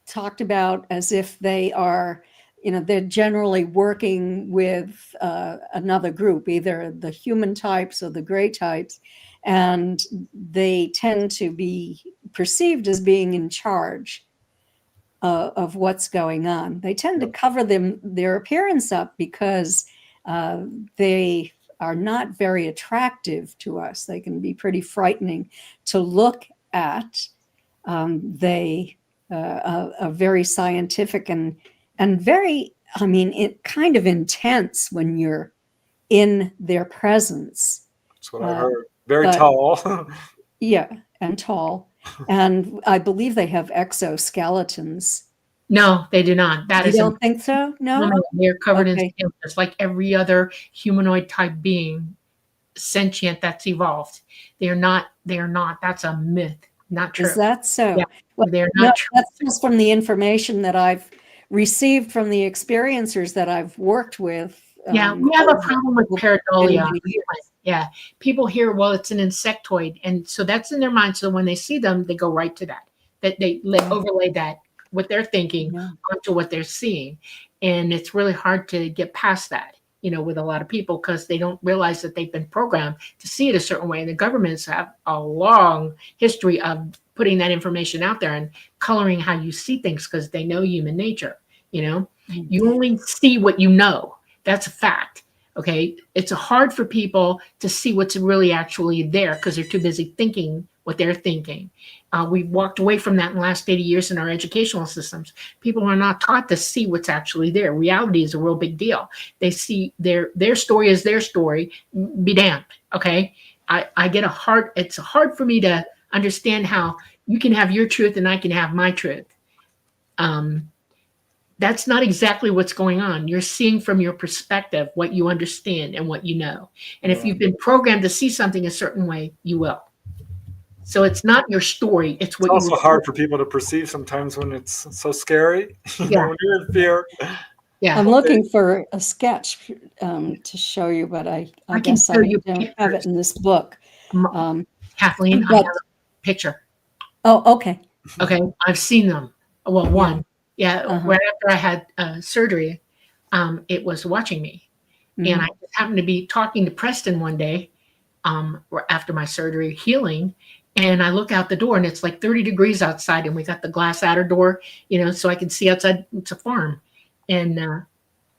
Speaker 3: talked about as if they are, they're generally working with another group, either the human types or the gray types, and they tend to be perceived as being in charge of what's going on. They tend to cover their appearance up because they are not very attractive to us. They can be pretty frightening to look at. They are very scientific and very, I mean, it kind of intense when you're in their presence.
Speaker 2: That's what I heard. Very tall.
Speaker 3: Yeah, and tall. And I believe they have exoskeletons.
Speaker 1: No, they do not. That
Speaker 3: You
Speaker 1: is
Speaker 3: don't think so? No?
Speaker 1: no, they're covered in
Speaker 3: Okay.
Speaker 1: skin, just like every other humanoid type being, sentient that's evolved. They are not. That's a myth. Not true.
Speaker 3: Is that so?
Speaker 1: Yeah,
Speaker 3: Well,
Speaker 1: they're
Speaker 3: no,
Speaker 1: not true.
Speaker 3: that's just from the information that I've received from the experiencers that I've worked with.
Speaker 1: Yeah, we have a
Speaker 3: over
Speaker 1: problem with
Speaker 3: many
Speaker 1: pareidolia.
Speaker 3: years.
Speaker 1: Yeah, people hear, well, it's an insectoid, and so that's in their mind. So when they see them, they go right to that. That they overlay that what they're thinking
Speaker 3: Yeah.
Speaker 1: onto what they're seeing, and it's really hard to get past that. With a lot of people because they don't realize that they've been programmed to see it a certain way. And the governments have a long history of putting that information out there and coloring how you see things because they know human nature. You only see what you know. That's a fact. Okay. It's hard for people to see what's really actually there because they're too busy thinking what they're thinking. We've walked away from that in the last 80 years in our educational systems. People are not taught to see what's actually there. Reality is a real big deal. They see their story is their story. Be damned. Okay. I get it's hard for me to understand how you can have your truth and I can have my truth. That's not exactly what's going on. You're seeing from your perspective what you understand and what you know. And if you've been programmed to see something a certain way, you will. So it's not your story. It's what
Speaker 2: also hard for people to perceive sometimes when it's so scary.
Speaker 1: Yeah.
Speaker 2: When you're in fear.
Speaker 1: Yeah.
Speaker 3: I'm looking for a sketch to show you, but I guess I don't have it in this book.
Speaker 1: Kathleen, I have a picture.
Speaker 3: Oh, okay.
Speaker 1: Okay. I've seen them. Well, one. Yeah.
Speaker 3: Uh-huh.
Speaker 1: Right after I had surgery, it was watching me.
Speaker 3: Mhm.
Speaker 1: And I just happened to be talking to Preston one day after my surgery healing. And I look out the door and it's like 30 degrees outside and we got the glass outer door, so I can see outside. It's a farm. And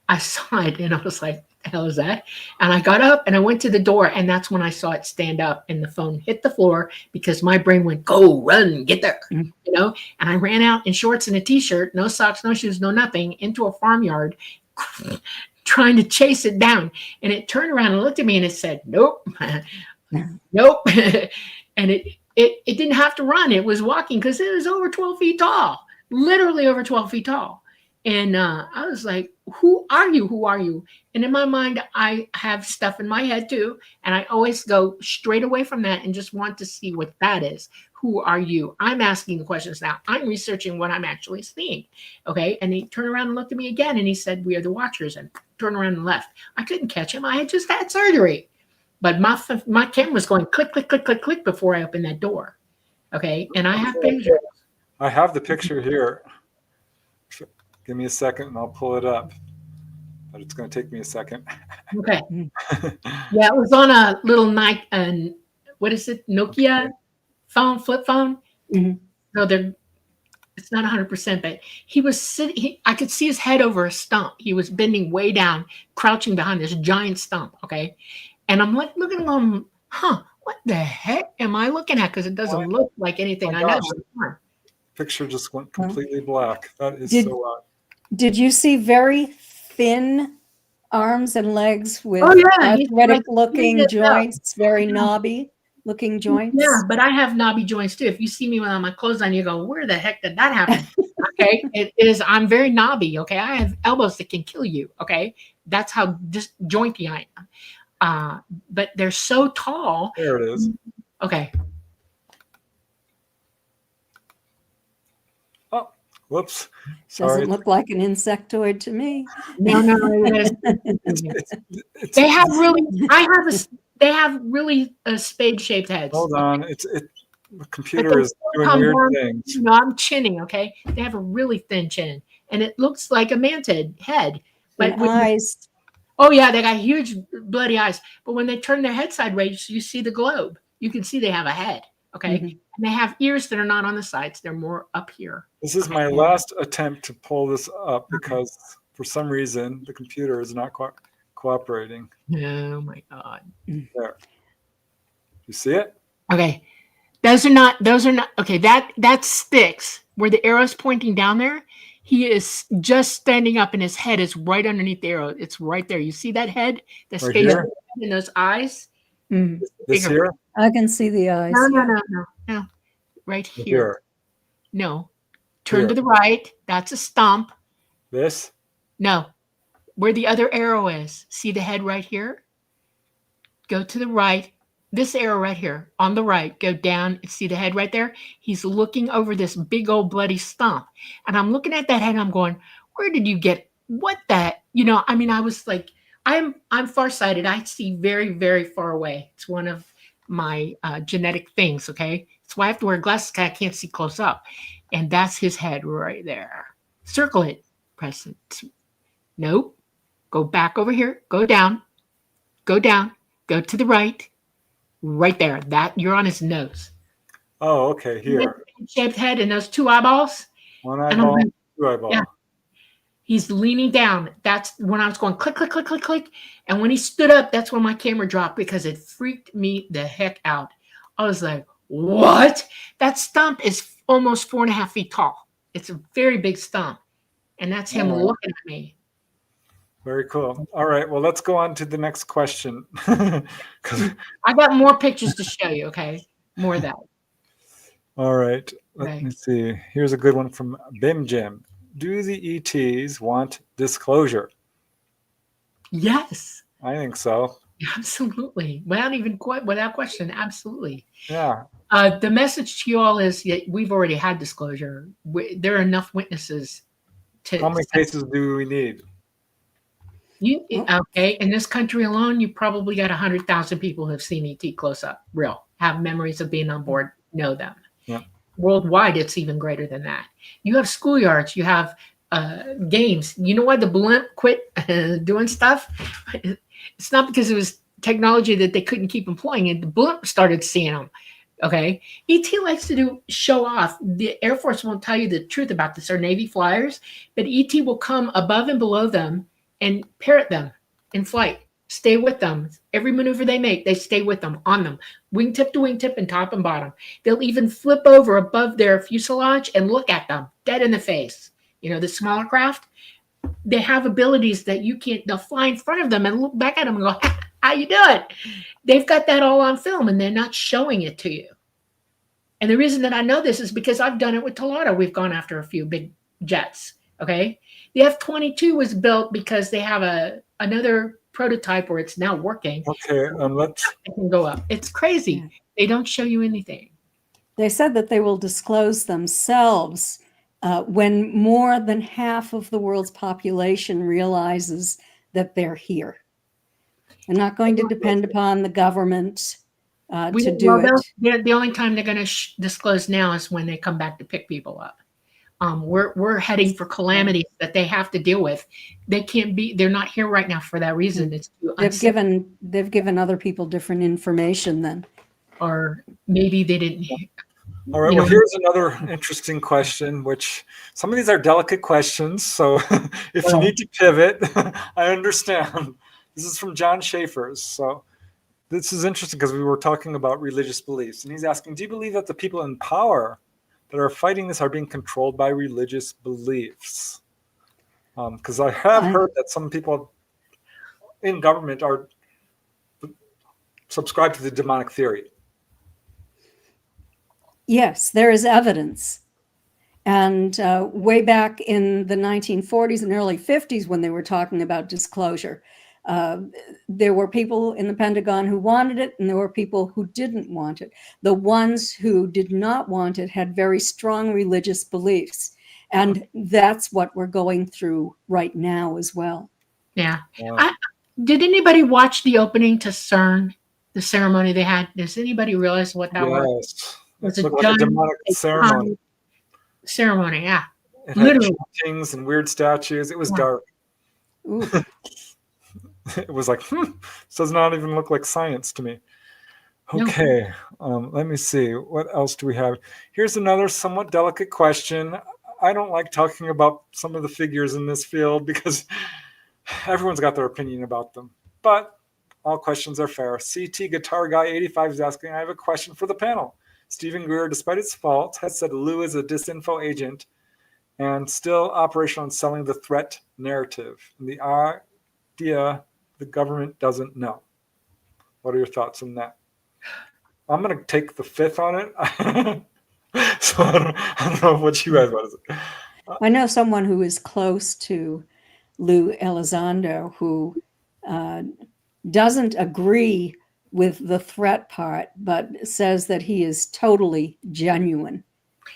Speaker 1: I saw it and I was like, the hell is that? And I got up and I went to the door and that's when I saw it stand up and the phone hit the floor because my brain went, go, run, get there, And I ran out in shorts and a t-shirt, no socks, no shoes, no nothing, into a farmyard trying to chase it down. And it turned around and looked at me and it said, nope, nope. And it didn't have to run. It was walking because it was over 12 feet tall, literally over 12 feet tall. And I was like, who are you? Who are you? And in my mind, I have stuff in my head too. And I always go straight away from that and just want to see what that is. Who are you? I'm asking the questions now. I'm researching what I'm actually seeing. Okay. And he turned around and looked at me again and he said, we are the watchers, and turned around and left. I couldn't catch him. I had just had surgery. But my camera was going click, click, click, click, click before I opened that door. Okay. And I have pictures.
Speaker 2: I have the picture here. Give me a second and I'll pull it up. But it's going to take me a second.
Speaker 1: Okay. Yeah, it was on a little what is it? Nokia phone, flip phone.
Speaker 3: Mm-hmm.
Speaker 1: So it's not 100%, but he was sitting, I could see his head over a stump. He was bending way down, crouching behind this giant stump. Okay. And I'm like looking at him, what the heck am I looking at? Because it doesn't look like anything I know.
Speaker 2: Picture just went completely black. That is so odd.
Speaker 3: Did you see very thin arms and legs with athletic looking joints, very knobby looking joints?
Speaker 1: Yeah, but I have knobby joints too. If you see me without my clothes on, you go, where the heck did that happen? Okay. I'm very knobby. Okay. I have elbows that can kill you. Okay. That's how just jointy I am. But they're so tall.
Speaker 2: There it is.
Speaker 1: Okay.
Speaker 2: Oh, whoops. Sorry.
Speaker 3: Doesn't look like an insectoid to me.
Speaker 1: No. They have really spade-shaped heads.
Speaker 2: Hold on. The computer is doing weird things.
Speaker 1: No, I'm chinning. Okay. They have a really thin chin and it looks like a mantid head. But
Speaker 3: eyes.
Speaker 1: Oh yeah, they got huge bloody eyes. But when they turn their head sideways, you see the globe. You can see they have a head. Okay. Mm-hmm. And they have ears that are not on the sides. They're more up here.
Speaker 2: This is my last attempt to pull this up because for some reason the computer is not quite. cooperating.
Speaker 1: Oh my God.
Speaker 2: There. You see it?
Speaker 1: Okay. Those are not, okay. That sticks where the arrow's pointing down there. He is just standing up and his head is right underneath the arrow. It's right there. You see that head? The
Speaker 2: Right
Speaker 1: space
Speaker 2: here?
Speaker 1: in those eyes?
Speaker 3: Mm.
Speaker 2: This
Speaker 1: Bigger.
Speaker 2: here?
Speaker 3: I can see the eyes.
Speaker 1: No. Right
Speaker 2: Or
Speaker 1: here.
Speaker 2: here?
Speaker 1: No. Turn
Speaker 2: Here.
Speaker 1: to the right. That's a stump.
Speaker 2: This?
Speaker 1: No. Where the other arrow is. See the head right here? Go to the right. This arrow right here on the right, go down and see the head right there. He's looking over this big old bloody stump. And I'm looking at that head and I'm going, where did you get what that? I mean, I was like, I'm farsighted. I see very, very far away. It's one of my genetic things. Okay. That's why I have to wear glasses because I can't see close up. And that's his head right there. Circle it. Press it. Nope. Go back over here. Go down. Go down. Go to the right. Right there. That you're on his nose.
Speaker 2: Oh, okay. Here.
Speaker 1: Shaped head and those two eyeballs.
Speaker 2: One eyeball,
Speaker 1: Like,
Speaker 2: two eyeball.
Speaker 1: yeah. He's leaning down. That's when I was going click, click, click, click, click. And when he stood up, that's when my camera dropped because it freaked me the heck out. I was like, what? That stump is almost 4.5 feet tall. It's a very big stump. And that's him looking at me.
Speaker 2: Very cool. All right. Well, let's go on to the next question.
Speaker 1: I got more pictures to show you, okay? More of that.
Speaker 2: All right. Let me see. Here's a good one from Bim Jim. Do the ETs want disclosure?
Speaker 1: Yes.
Speaker 2: I think so.
Speaker 1: Absolutely. Without question, absolutely.
Speaker 2: Yeah.
Speaker 1: The message to you all is that we've already had disclosure. There are enough witnesses to.
Speaker 2: How many cases do we need?
Speaker 1: Okay, in this country alone, you probably got 100,000 people who have seen ET close up, have memories of being on board, know them.
Speaker 2: Yeah.
Speaker 1: Worldwide, it's even greater than that. You have schoolyards, you have games. You know why the blimp quit doing stuff? It's not because it was technology that they couldn't keep employing it. The blimp started seeing them. Okay, ET likes to show off. The Air Force won't tell you the truth about this, or Navy flyers, but ET will come above and below them and parrot them in flight. Stay with them. Every maneuver they make, they stay with them, on them, wingtip to wingtip and top and bottom. They'll even flip over above their fuselage and look at them dead in the face. The smaller craft, they have abilities that you can't. They'll fly in front of them and look back at them and go, how you doing? They've got that all on film and they're not showing it to you. And the reason that I know this is because I've done it with Toledo. We've gone after a few big jets. Okay. The F-22 was built because they have another prototype where it's now working.
Speaker 2: Okay.
Speaker 1: It can go up. It's crazy. Yeah. They don't show you anything.
Speaker 3: They said that they will disclose themselves when more than half of the world's population realizes that they're here. They're not going to depend upon the government to do it.
Speaker 1: The only time they're going to disclose now is when they come back to pick people up. We're heading for calamities that they have to deal with. They're not here right now for that reason. It's
Speaker 3: they've given other people different information then.
Speaker 1: Or maybe they didn't.
Speaker 2: All right. Well, here's another interesting question, which some of these are delicate questions. So if you need to pivot, I understand. This is from John Schaefer's. So this is interesting because we were talking about religious beliefs. And he's asking, do you believe that the people in power that are fighting this are being controlled by religious beliefs? Because I have heard that some people in government are subscribed to the demonic theory.
Speaker 3: Yes, there is evidence. And way back in the 1940s and early 50s, when they were talking about disclosure, there were people in the Pentagon who wanted it, and there were people who didn't want it. The ones who did not want it had very strong religious beliefs. And that's what we're going through right now as well.
Speaker 1: Yeah. Did anybody watch the opening to CERN, the ceremony they had? Does anybody realize what that was?
Speaker 2: It looked like a demonic ceremony.
Speaker 1: Ceremony, yeah.
Speaker 2: It had paintings and weird statues. It was dark. It was like, this does not even look like science to me. Okay, let me see. What else do we have? Here's another somewhat delicate question. I don't like talking about some of the figures in this field because everyone's got their opinion about them, but all questions are fair. CT Guitar Guy 85 is asking, I have a question for the panel. Stephen Greer, despite its faults, has said Lou is a disinfo agent and still operational in selling the threat narrative and the idea the government doesn't know. What are your thoughts on that? I'm going to take the fifth on it. So I don't know what you guys want to say.
Speaker 3: I know someone who is close to Lou Elizondo who doesn't agree with the threat part, but says that he is totally genuine.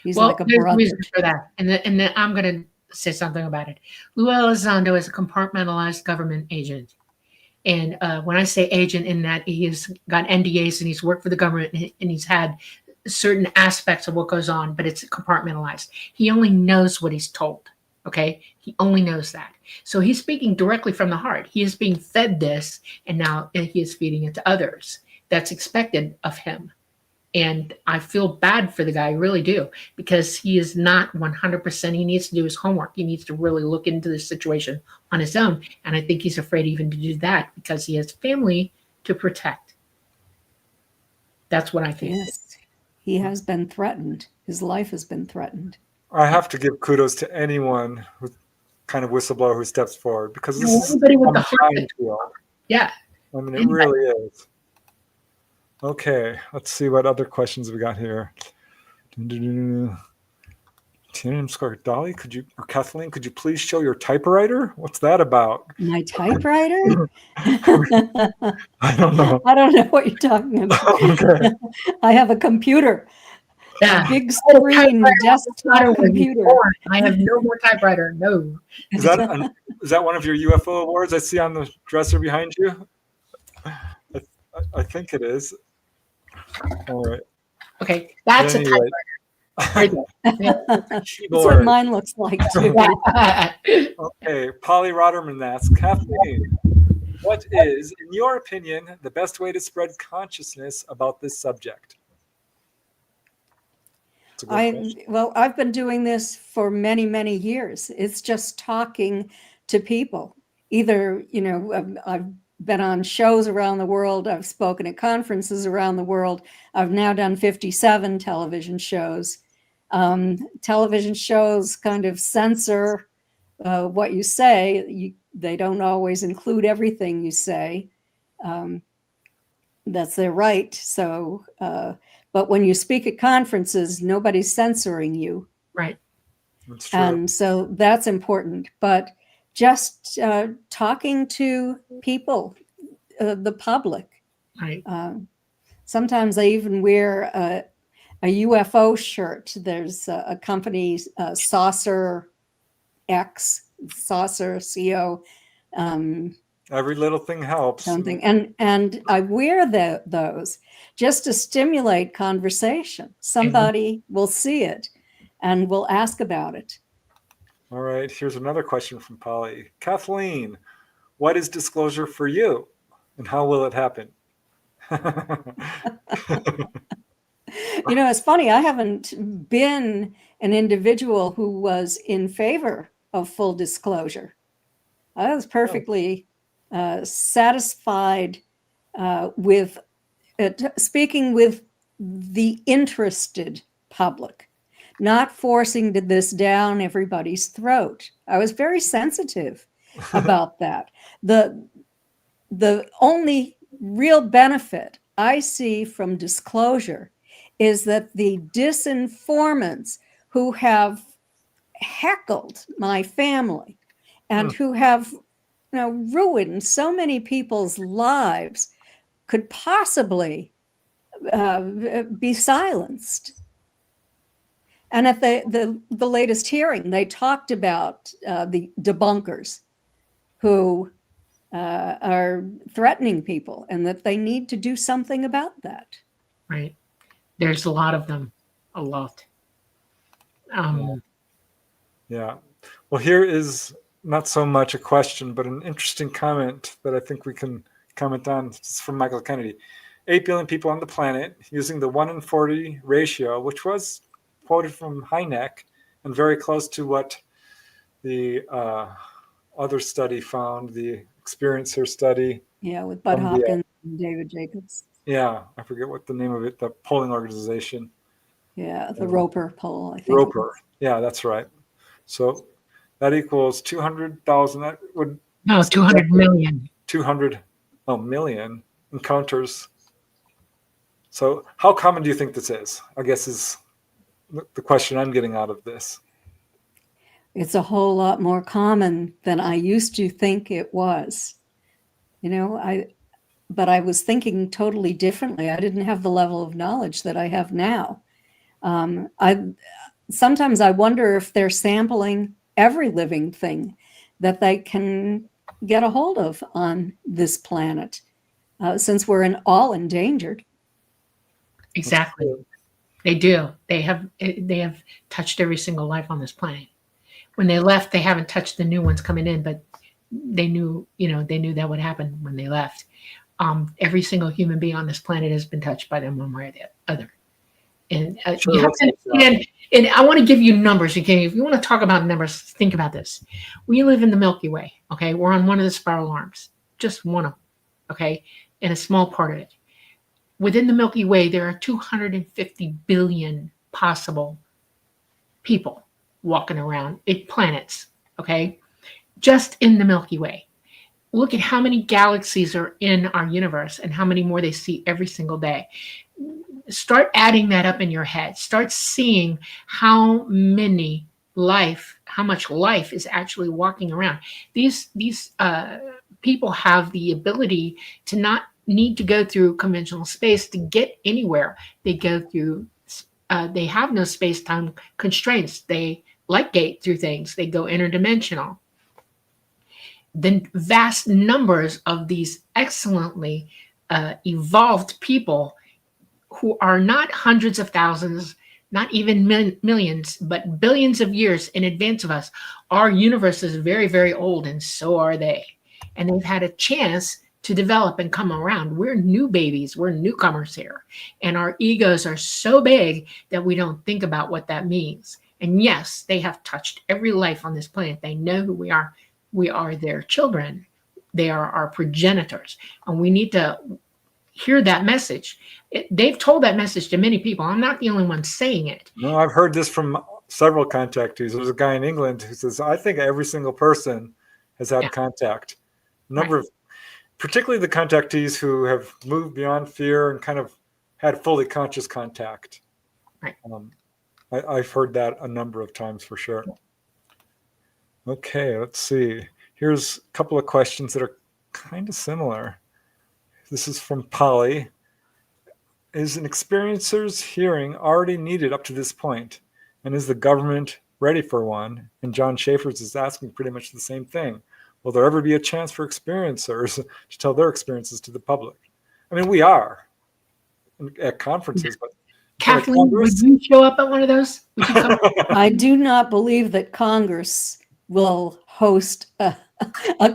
Speaker 3: He's
Speaker 1: Well,
Speaker 3: like a
Speaker 1: there's a
Speaker 3: brother.
Speaker 1: reason for that, and then I'm going to say something about it. Lou Elizondo is a compartmentalized government agent. And when I say agent, in that he has got NDAs and he's worked for the government and he's had certain aspects of what goes on, but it's compartmentalized. He only knows what he's told. Okay. He only knows that. So he's speaking directly from the heart. He is being fed this and now he is feeding it to others. That's expected of him. And I feel bad for the guy, I really do, because he is not 100%. He needs to do his homework. He needs to really look into this situation on his own. And I think he's afraid even to do that because he has family to protect. That's what I think.
Speaker 3: Yes, he has been threatened. His life has been threatened.
Speaker 2: I have to give kudos to anyone who kind of whistleblower who steps forward, because this is
Speaker 1: Everybody with
Speaker 2: a
Speaker 1: the heart.
Speaker 2: minefield.
Speaker 1: Yeah.
Speaker 2: I mean, it really is. Okay, let's see what other questions we got here. Tim Square, Dolly, or Kathleen, could you please show your typewriter? What's that about?
Speaker 3: My typewriter?
Speaker 2: I don't know.
Speaker 3: I don't know what you're talking about.
Speaker 2: Okay.
Speaker 3: I have a computer.
Speaker 1: Yeah.
Speaker 3: A big screen desktop computer.
Speaker 1: I have no more typewriter. No.
Speaker 2: Is that one of your UFO awards I see on the dresser behind you? I think it is. All right.
Speaker 1: Okay, that's a typewriter. Right there.
Speaker 3: That's what mine looks like too.
Speaker 2: Okay, Polly Rotterman asks, Kathleen, what is, in your opinion, the best way to spread consciousness about this subject?
Speaker 3: I've been doing this for many, many years. It's just talking to people. Either, I've been on shows around the world. I've spoken at conferences around the world. I've now done 57 television shows. Television shows kind of censor what you say. They don't always include everything you say. That's their right. So, but when you speak at conferences, nobody's censoring you.
Speaker 1: Right.
Speaker 2: That's true.
Speaker 3: And so that's important. But just talking to people, the public.
Speaker 1: Right.
Speaker 3: Sometimes I even wear a UFO shirt. There's a company, Saucer X, Saucer CO.
Speaker 2: Every little thing helps.
Speaker 3: Something, and I wear those just to stimulate conversation. Somebody will see it and will ask about it.
Speaker 2: All right, here's another question from Polly. Kathleen, what is disclosure for you, and how will it happen?
Speaker 3: It's funny. I haven't been an individual who was in favor of full disclosure. I was perfectly satisfied with speaking with the interested public, not forcing this down everybody's throat. I was very sensitive about that. The only real benefit I see from disclosure is that the disinformants who have heckled my family and who have ruined so many people's lives could possibly be silenced. And at the latest hearing, they talked about the debunkers who are threatening people and that they need to do something about that.
Speaker 1: Right. There's a lot of them. A lot.
Speaker 2: Yeah. Well, here is not so much a question, but an interesting comment that I think we can comment on. It's from Michael Kennedy. 8 billion people on the planet using the 1 in 40 ratio, which was quoted from Hynek and very close to what the other study found, the experiencer study.
Speaker 3: Yeah, with Bud
Speaker 2: From the,
Speaker 3: Hopkins and David Jacobs.
Speaker 2: Yeah, I forget what the name of it, the polling organization.
Speaker 3: Yeah, the Roper poll, I think.
Speaker 2: Roper. Yeah, that's right. So that equals 200,000. That would
Speaker 1: No, 200 million.
Speaker 2: 200 million encounters. So how common do you think this is? I guess is the question I'm getting out of this.
Speaker 3: It's a whole lot more common than I used to think it was. But I was thinking totally differently. I didn't have the level of knowledge that I have now. Sometimes I wonder if they're sampling every living thing that they can get a hold of on this planet, since we're all endangered.
Speaker 1: Exactly. They do. They have touched every single life on this planet. When they left, they haven't touched the new ones coming in, but they knew that would happen when they left. Every single human being on this planet has been touched by them one way or the other. And
Speaker 2: Sure,
Speaker 1: you have to understand, and I want to give you numbers. Okay, if you want to talk about numbers, think about this. We live in the Milky Way. Okay, we're on one of the spiral arms, just one of them. Okay, and a small part of it. Within the Milky Way, there are 250 billion possible people walking around, planets. Okay, just in the Milky Way. Look at how many galaxies are in our universe and how many more they see every single day. Start adding that up in your head. Start seeing how much life is actually walking around. These people have the ability to not need to go through conventional space to get anywhere. They go through, they have no space-time constraints. They light gate through things. They go interdimensional. The vast numbers of these excellently evolved people who are not hundreds of thousands, not even millions, but billions of years in advance of us. Our universe is very, very old, and so are they. And they've had a chance to develop and come around. We're new babies. We're newcomers here. And our egos are so big that we don't think about what that means. And yes, they have touched every life on this planet. They know who we are. We are their children. They are our progenitors. And we need to hear that message. They've told that message to many people. I'm not the only one saying it.
Speaker 2: No, I've heard this from several contactees. There's a guy in England who says, I think every single person has had contact. Particularly the contactees who have moved beyond fear and kind of had fully conscious contact.
Speaker 1: Right.
Speaker 2: I've heard that a number of times for sure. Okay, let's see. Here's a couple of questions that are kind of similar. This is from Polly. Is an experiencer's hearing already needed up to this point? And is the government ready for one? And John Schaefer's is asking pretty much the same thing. Will there ever be a chance for experiencers to tell their experiences to the public? I mean, we are at conferences, but
Speaker 1: Kathleen, would you show up at one of those? Would you come?
Speaker 3: I do not believe that Congress will host a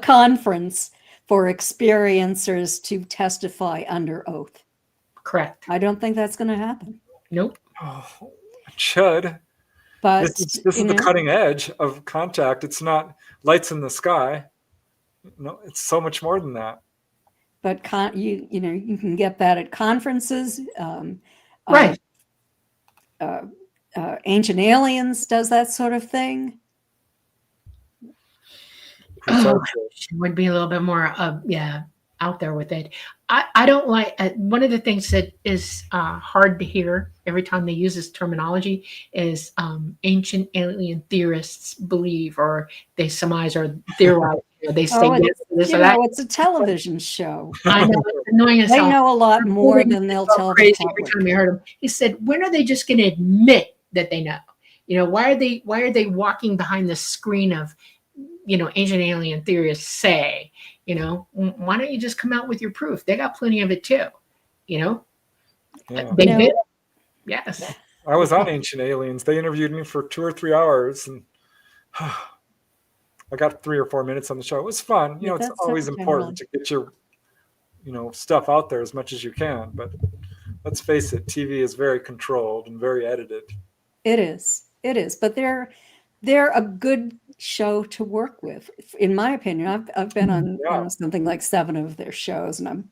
Speaker 3: conference for experiencers to testify under oath.
Speaker 1: Correct.
Speaker 3: I don't think that's going to happen.
Speaker 1: Nope.
Speaker 2: Oh, it should.
Speaker 3: But
Speaker 2: this is the cutting edge of contact. It's not lights in the sky. No, it's so much more than that.
Speaker 3: But you can get that at conferences.
Speaker 1: Right.
Speaker 3: Ancient Aliens does that sort of thing.
Speaker 1: She would be a little bit more out there with it. I don't like one of the things that is hard to hear every time they use this terminology is ancient alien theorists believe, or they surmise or theorize. They say this or that.
Speaker 3: It's a television show.
Speaker 1: I know, it's annoying as hell.
Speaker 3: They know a lot more than they'll tell the public.
Speaker 1: Every time I heard him, he said, "When are they just going to admit that they know? Why are they walking behind the screen of ancient alien theorists say, why don't you just come out with your proof? They got plenty of it too,
Speaker 2: Yeah.
Speaker 1: They did. Yes.
Speaker 2: I was on Ancient Aliens. They interviewed me for 2 or 3 hours, and I got 3 or 4 minutes on the show. It was fun. It's always important to get your, stuff out there as much as you can. But let's face it, TV is very controlled and very edited.
Speaker 3: It is. But they're a good show to work with, in my opinion. I've been on something like 7 of their shows, and I'm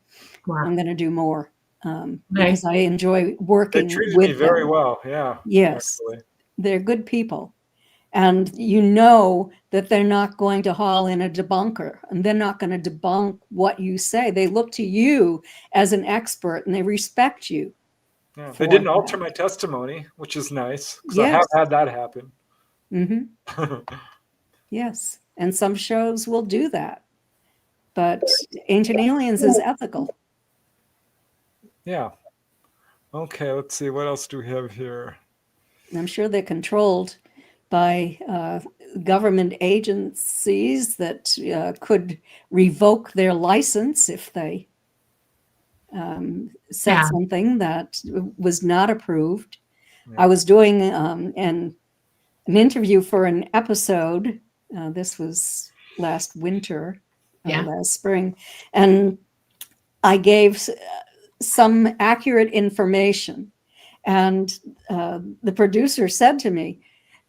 Speaker 3: going to do more because I enjoy working
Speaker 2: They treated
Speaker 3: with
Speaker 2: me very
Speaker 3: them.
Speaker 2: well. Yeah.
Speaker 3: Yes,
Speaker 2: actually.
Speaker 3: They're good people. And you know that they're not going to haul in a debunker, and they're not going to debunk what you say. They look to you as an expert, and they respect you.
Speaker 2: Yeah, they didn't alter my testimony, which is nice, because I have had that happen.
Speaker 3: Mm-hmm. Yes, and some shows will do that. But Ancient Aliens is ethical.
Speaker 2: Yeah. Okay, let's see. What else do we have here?
Speaker 3: I'm sure they're controlled by government agencies that could revoke their license if they said something that was not approved. Yeah. I was doing an interview for an episode. This was last winter, last spring, and I gave some accurate information. And the producer said to me,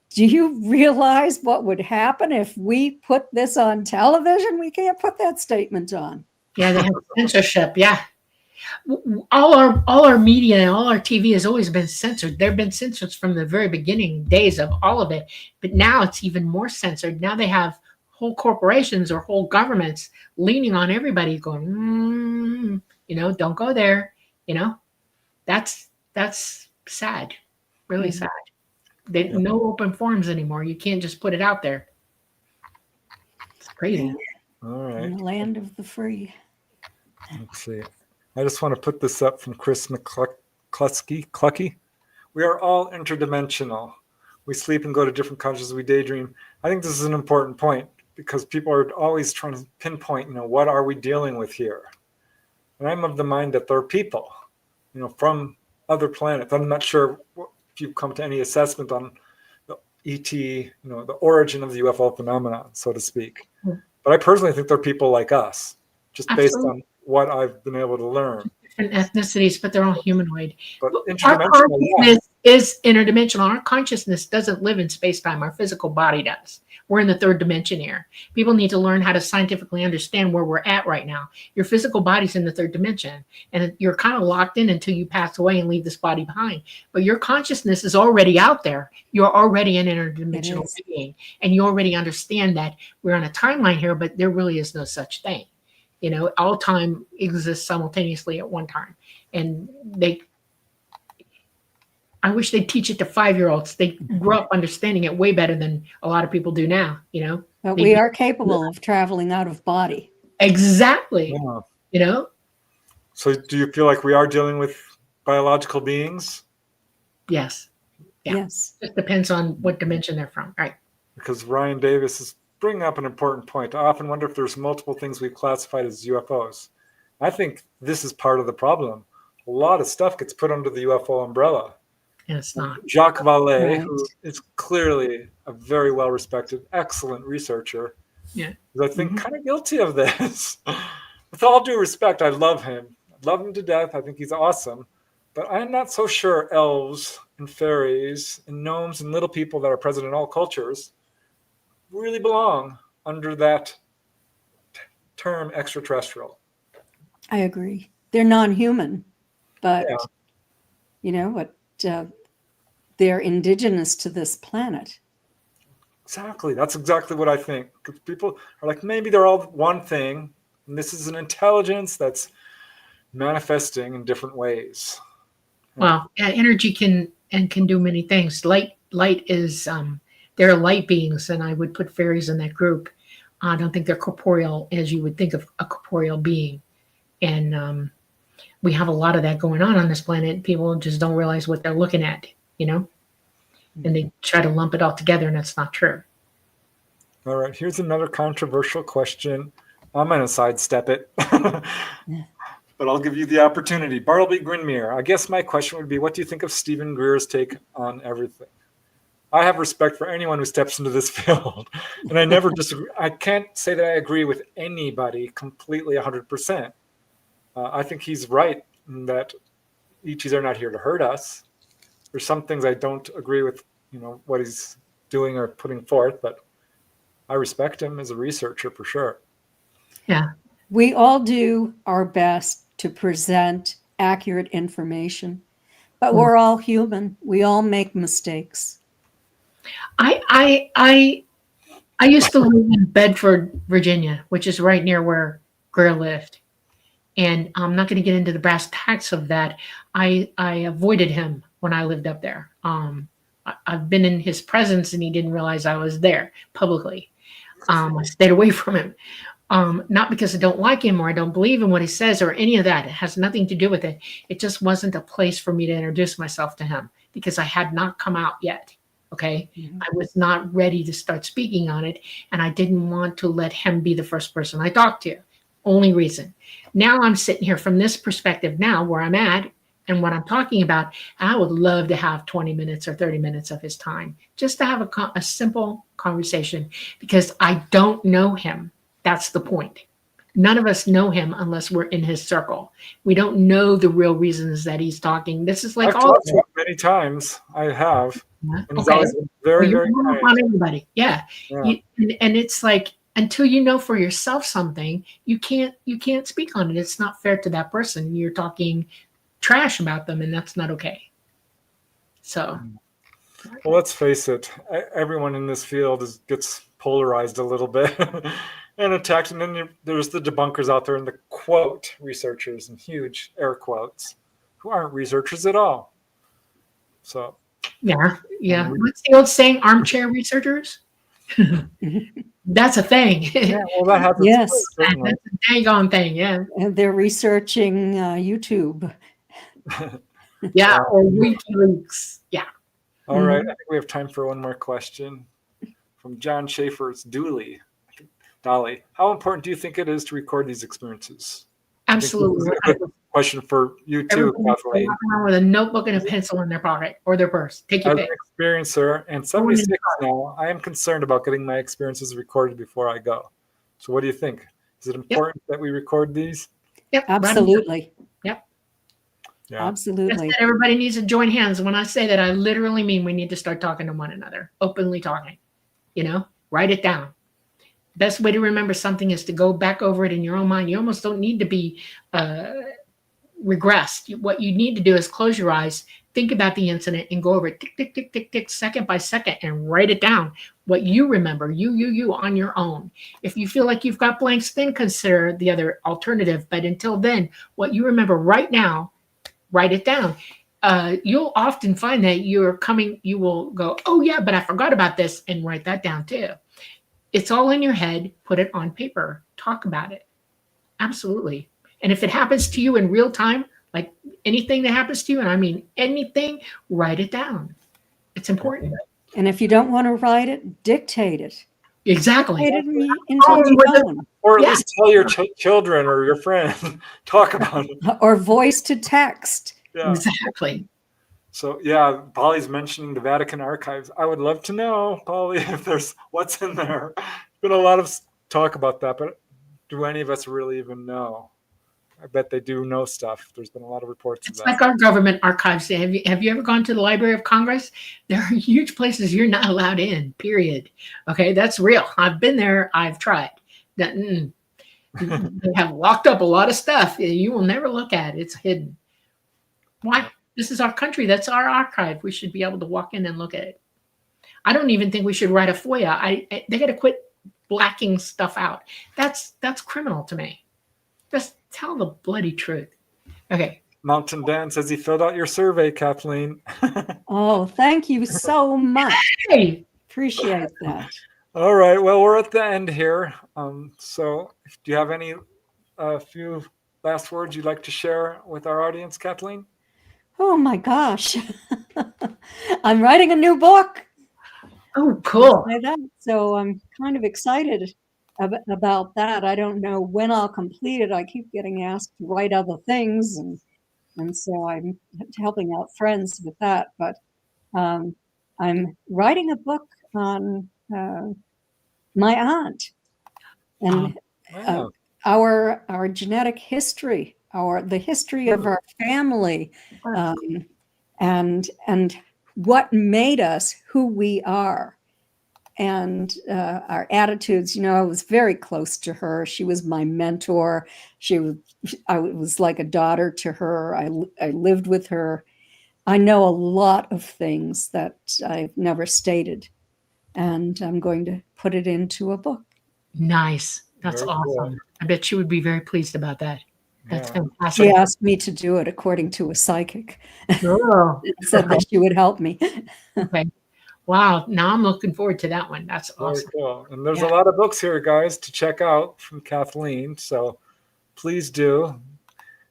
Speaker 3: "Do you realize what would happen if we put this on television? We can't put that statement on."
Speaker 1: Yeah, they have censorship. Yeah. All our media and all our TV has always been censored. There have been censors from the very beginning days of all of it, but now it's even more censored. Now they have whole corporations or whole governments leaning on everybody, going, don't go there. That's sad, really sad. No open forums anymore. You can't just put it out there. It's crazy.
Speaker 2: All right.
Speaker 3: In the land of the free.
Speaker 2: Let's see. I just want to put this up from Chris Clucky. We are all interdimensional. We sleep and go to different countries. We daydream. I think this is an important point because people are always trying to pinpoint, what are we dealing with here? And I'm of the mind that there are people, from other planets. I'm not sure if you've come to any assessment on the ET, the origin of the UFO phenomenon, so to speak. But I personally think they're people like us, just based on what I've been able to learn.
Speaker 1: Different ethnicities, but they're all humanoid.
Speaker 2: But
Speaker 1: our consciousness is interdimensional. Our consciousness doesn't live in space-time. Our physical body does. We're in the 3rd dimension here. People need to learn how to scientifically understand where we're at right now. Your physical body's in the 3rd dimension, and you're kind of locked in until you pass away and leave this body behind. But your consciousness is already out there. You're already an interdimensional being, and you already understand that we're on a timeline here, but there really is no such thing. All time exists simultaneously at one time. And I wish they'd teach it to 5-year-olds. They grew up understanding it way better than a lot of people do now,
Speaker 3: But we are capable of traveling out of body.
Speaker 1: Exactly.
Speaker 2: Yeah. So do you feel like we are dealing with biological beings?
Speaker 1: Yes. Yeah.
Speaker 3: Yes.
Speaker 1: It depends on what dimension they're from. Right.
Speaker 2: Because Ryan Davis is bringing up an important point. I often wonder if there's multiple things we've classified as UFOs. I think this is part of the problem. A lot of stuff gets put under the UFO umbrella.
Speaker 1: And it's not.
Speaker 2: Jacques Vallée, who is clearly a very well-respected, excellent researcher, is, I think, kind of guilty of this. With all due respect, I love him. I love him to death. I think he's awesome. But I'm not so sure elves and fairies and gnomes and little people that are present in all cultures really belong under that term extraterrestrial.
Speaker 3: I agree. They're non-human, but they're indigenous to this planet.
Speaker 2: Exactly. That's exactly what I think. Because people are like, maybe they're all one thing, and this is an intelligence that's manifesting in different ways.
Speaker 1: Well, energy can do many things. Light is they're light beings, and I would put fairies in that group. I don't think they're corporeal as you would think of a corporeal being. And we have a lot of that going on this planet. People just don't realize what they're looking at, and they try to lump it all together, and that's not true.
Speaker 2: All right, here's another controversial question. I'm going to sidestep it, but I'll give you the opportunity. Bartleby Grinmere, I guess my question would be, what do you think of Stephen Greer's take on everything? I have respect for anyone who steps into this field, and I never disagree. I can't say that I agree with anybody completely 100%. I think he's right in that ETs are not here to hurt us. There's some things I don't agree with, what he's doing or putting forth, but I respect him as a researcher for sure.
Speaker 1: Yeah.
Speaker 3: We all do our best to present accurate information, but we're all human. We all make mistakes.
Speaker 1: I used to live in Bedford, Virginia, which is right near where Greer lived. And I'm not going to get into the brass tacks of that. I avoided him when I lived up there. I've been in his presence and he didn't realize I was there publicly. I stayed away from him. Not because I don't like him or I don't believe in what he says or any of that. It has nothing to do with it. It just wasn't a place for me to introduce myself to him because I had not come out yet. Okay.
Speaker 3: Mhm.
Speaker 1: I was not ready to start speaking on it. And I didn't want to let him be the first person I talked to. Only reason. Now I'm sitting here from this perspective now where I'm at and what I'm talking about. I would love to have 20 minutes or 30 minutes of his time just to have a simple conversation because I don't know him. That's the point. None of us know him unless we're in his circle. We don't know the real reasons that he's talking. This is like
Speaker 2: I've talked to him many times. I have. And he's always been very, very
Speaker 1: kind.
Speaker 2: kind.
Speaker 1: Everybody. Yeah.
Speaker 2: Yeah.
Speaker 1: And it's like until you know for yourself something, you can't speak on it. It's not fair to that person. You're talking trash about them, and that's not okay. So,
Speaker 2: well, let's face it. Everyone in this field gets polarized a little bit and attacked. And then there's the debunkers out there and the quote researchers and huge air quotes who aren't researchers at all. So,
Speaker 1: yeah. What's the old saying? Armchair researchers. That's a thing.
Speaker 2: yeah, well, that happens.
Speaker 3: Yes.
Speaker 1: That's a dang on thing. Yeah.
Speaker 3: And they're researching YouTube.
Speaker 1: Yeah. Or WikiLeaks. Yeah.
Speaker 2: All right. I think we have time for one more question from John Schaefer's Dolly. How important do you think it is to record these experiences?
Speaker 1: Absolutely.
Speaker 2: A good question for you too, Kathleen.
Speaker 1: Walking around with a notebook and a pencil in their pocket or their purse. Take your
Speaker 2: As
Speaker 1: pick.
Speaker 2: an experiencer and 76 now, I am concerned about getting my experiences recorded before I go. So what do you think? Is it important that we record these?
Speaker 1: Yep.
Speaker 3: Absolutely.
Speaker 1: Yep.
Speaker 2: Yeah.
Speaker 3: Absolutely.
Speaker 1: Everybody needs to join hands. When I say that, I literally mean we need to start talking to one another, openly talking. Write it down. Best way to remember something is to go back over it in your own mind. You almost don't need to be regressed. What you need to do is close your eyes, think about the incident, and go over it tick, tick, tick, tick, tick, second by second, and write it down. What you remember, you on your own. If you feel like you've got blanks, then consider the other alternative. But until then, what you remember right now, write it down. You'll often find that you will go, oh yeah, but I forgot about this, and write that down too. It's all in your head. Put it on paper. Talk about it. Absolutely. And if it happens to you in real time, like anything that happens to you, and I mean anything, write it down. It's important.
Speaker 3: And if you don't want to write it, dictate it.
Speaker 1: Exactly.
Speaker 3: Dictate it into your phone.
Speaker 2: Or at least tell your children or your friend. Talk about it.
Speaker 3: Or voice to text.
Speaker 2: Yeah.
Speaker 1: Exactly.
Speaker 2: So yeah, Polly's mentioning the Vatican archives. I would love to know, Polly, if there's what's in there. Been a lot of talk about that, but do any of us really even know? I bet they do know stuff. There's been a lot of reports of that.
Speaker 1: It's like our government archives. Have you ever gone to the Library of Congress? There are huge places you're not allowed in, period. Okay, that's real. I've been there. I've tried. They have locked up a lot of stuff you will never look at. It's hidden. Why? This is our country. That's our archive. We should be able to walk in and look at it. I don't even think we should write a FOIA. They got to quit blacking stuff out. That's criminal to me. Just tell the bloody truth. Okay.
Speaker 2: Mountain Dan says he filled out your survey, Kathleen.
Speaker 3: Oh, thank you so much.
Speaker 1: Hey.
Speaker 3: Appreciate that.
Speaker 2: All right. Well, we're at the end here. So do you have any few last words you'd like to share with our audience, Kathleen?
Speaker 3: Oh my gosh. I'm writing a new book.
Speaker 1: Oh, cool.
Speaker 3: So I'm kind of excited about that. I don't know when I'll complete it. I keep getting asked to write other things, and so I'm helping out friends with that. But I'm writing a book on my aunt and our genetic history, the history of our family, and what made us who we are. and our attitudes. You know, I was very close to her. She was my mentor. I was like a daughter to her. I lived with her. I know a lot of things that I've never stated, and I'm going to put it into a book.
Speaker 1: Nice. That's
Speaker 2: Very
Speaker 1: awesome.
Speaker 2: cool.
Speaker 1: I bet she would be very pleased about that. That's
Speaker 2: Yeah.
Speaker 1: fantastic.
Speaker 3: She asked me to do it according to a psychic.
Speaker 1: Oh,
Speaker 3: Said that she would help me.
Speaker 1: okay. Wow. Now I'm looking forward to that one. That's
Speaker 2: Very
Speaker 1: awesome.
Speaker 2: cool. And there's
Speaker 1: Yeah.
Speaker 2: a lot of books here, guys, to check out from Kathleen. So please do.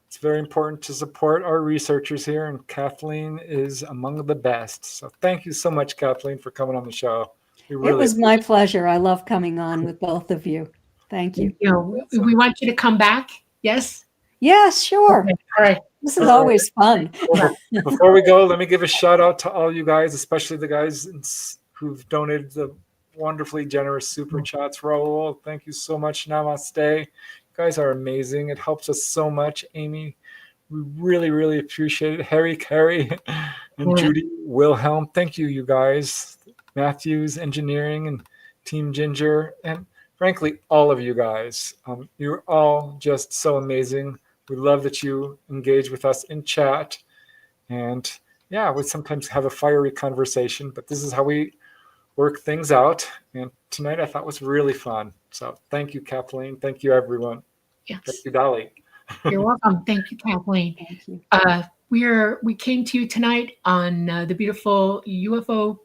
Speaker 2: It's very important to support our researchers here, and Kathleen is among the best. So thank you so much, Kathleen, for coming on the show.
Speaker 3: It was my pleasure. I love coming on with both of you. Thank you.
Speaker 1: You know, we want you to come back. Yes.
Speaker 3: Yes, sure.
Speaker 1: Okay. All right.
Speaker 3: This is always fun.
Speaker 2: Before we go, let me give a shout out to all you guys, especially the guys who've donated the wonderfully generous super chats. Raul, thank you so much. Namaste. You guys are amazing. It helps us so much. Amy, we really, really appreciate it. Harry, Carrie, and Judy, Wilhelm, thank you, you guys. Matthews Engineering and Team Ginger, and frankly, all of you guys. You're all just so amazing. We love that you engage with us in chat. And yeah, we sometimes have a fiery conversation, but this is how we work things out. And tonight I thought was really fun. So thank you, Kathleen. Thank you, everyone.
Speaker 1: Yes.
Speaker 2: Thank you, Dolly.
Speaker 1: You're welcome. Thank you, Kathleen.
Speaker 3: Thank you.
Speaker 1: We came to you tonight on the beautiful UFO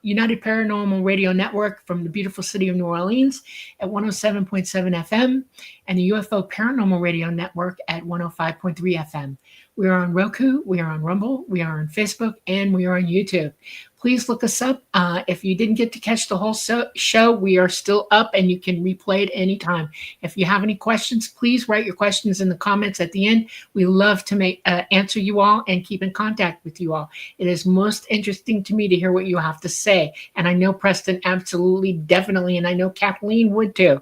Speaker 1: United Paranormal Radio Network from the beautiful city of New Orleans at 107.7 FM and the UFO Paranormal Radio Network at 105.3 FM. We are on Roku, we are on Rumble, we are on Facebook, and we are on YouTube. Please look us up. If you didn't get to catch the whole show, we are still up and you can replay it anytime. If you have any questions, please write your questions in the comments at the end. We love to answer you all and keep in contact with you all. It is most interesting to me to hear what you have to say. And I know Preston absolutely, definitely, and I know Kathleen would too.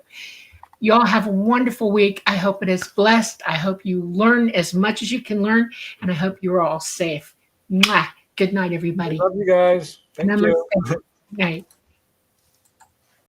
Speaker 1: You all have a wonderful week. I hope it is blessed. I hope you learn as much as you can learn, and I hope you're all safe. Mwah. Good night, everybody.
Speaker 2: Love you guys. Thank you.
Speaker 1: Good night.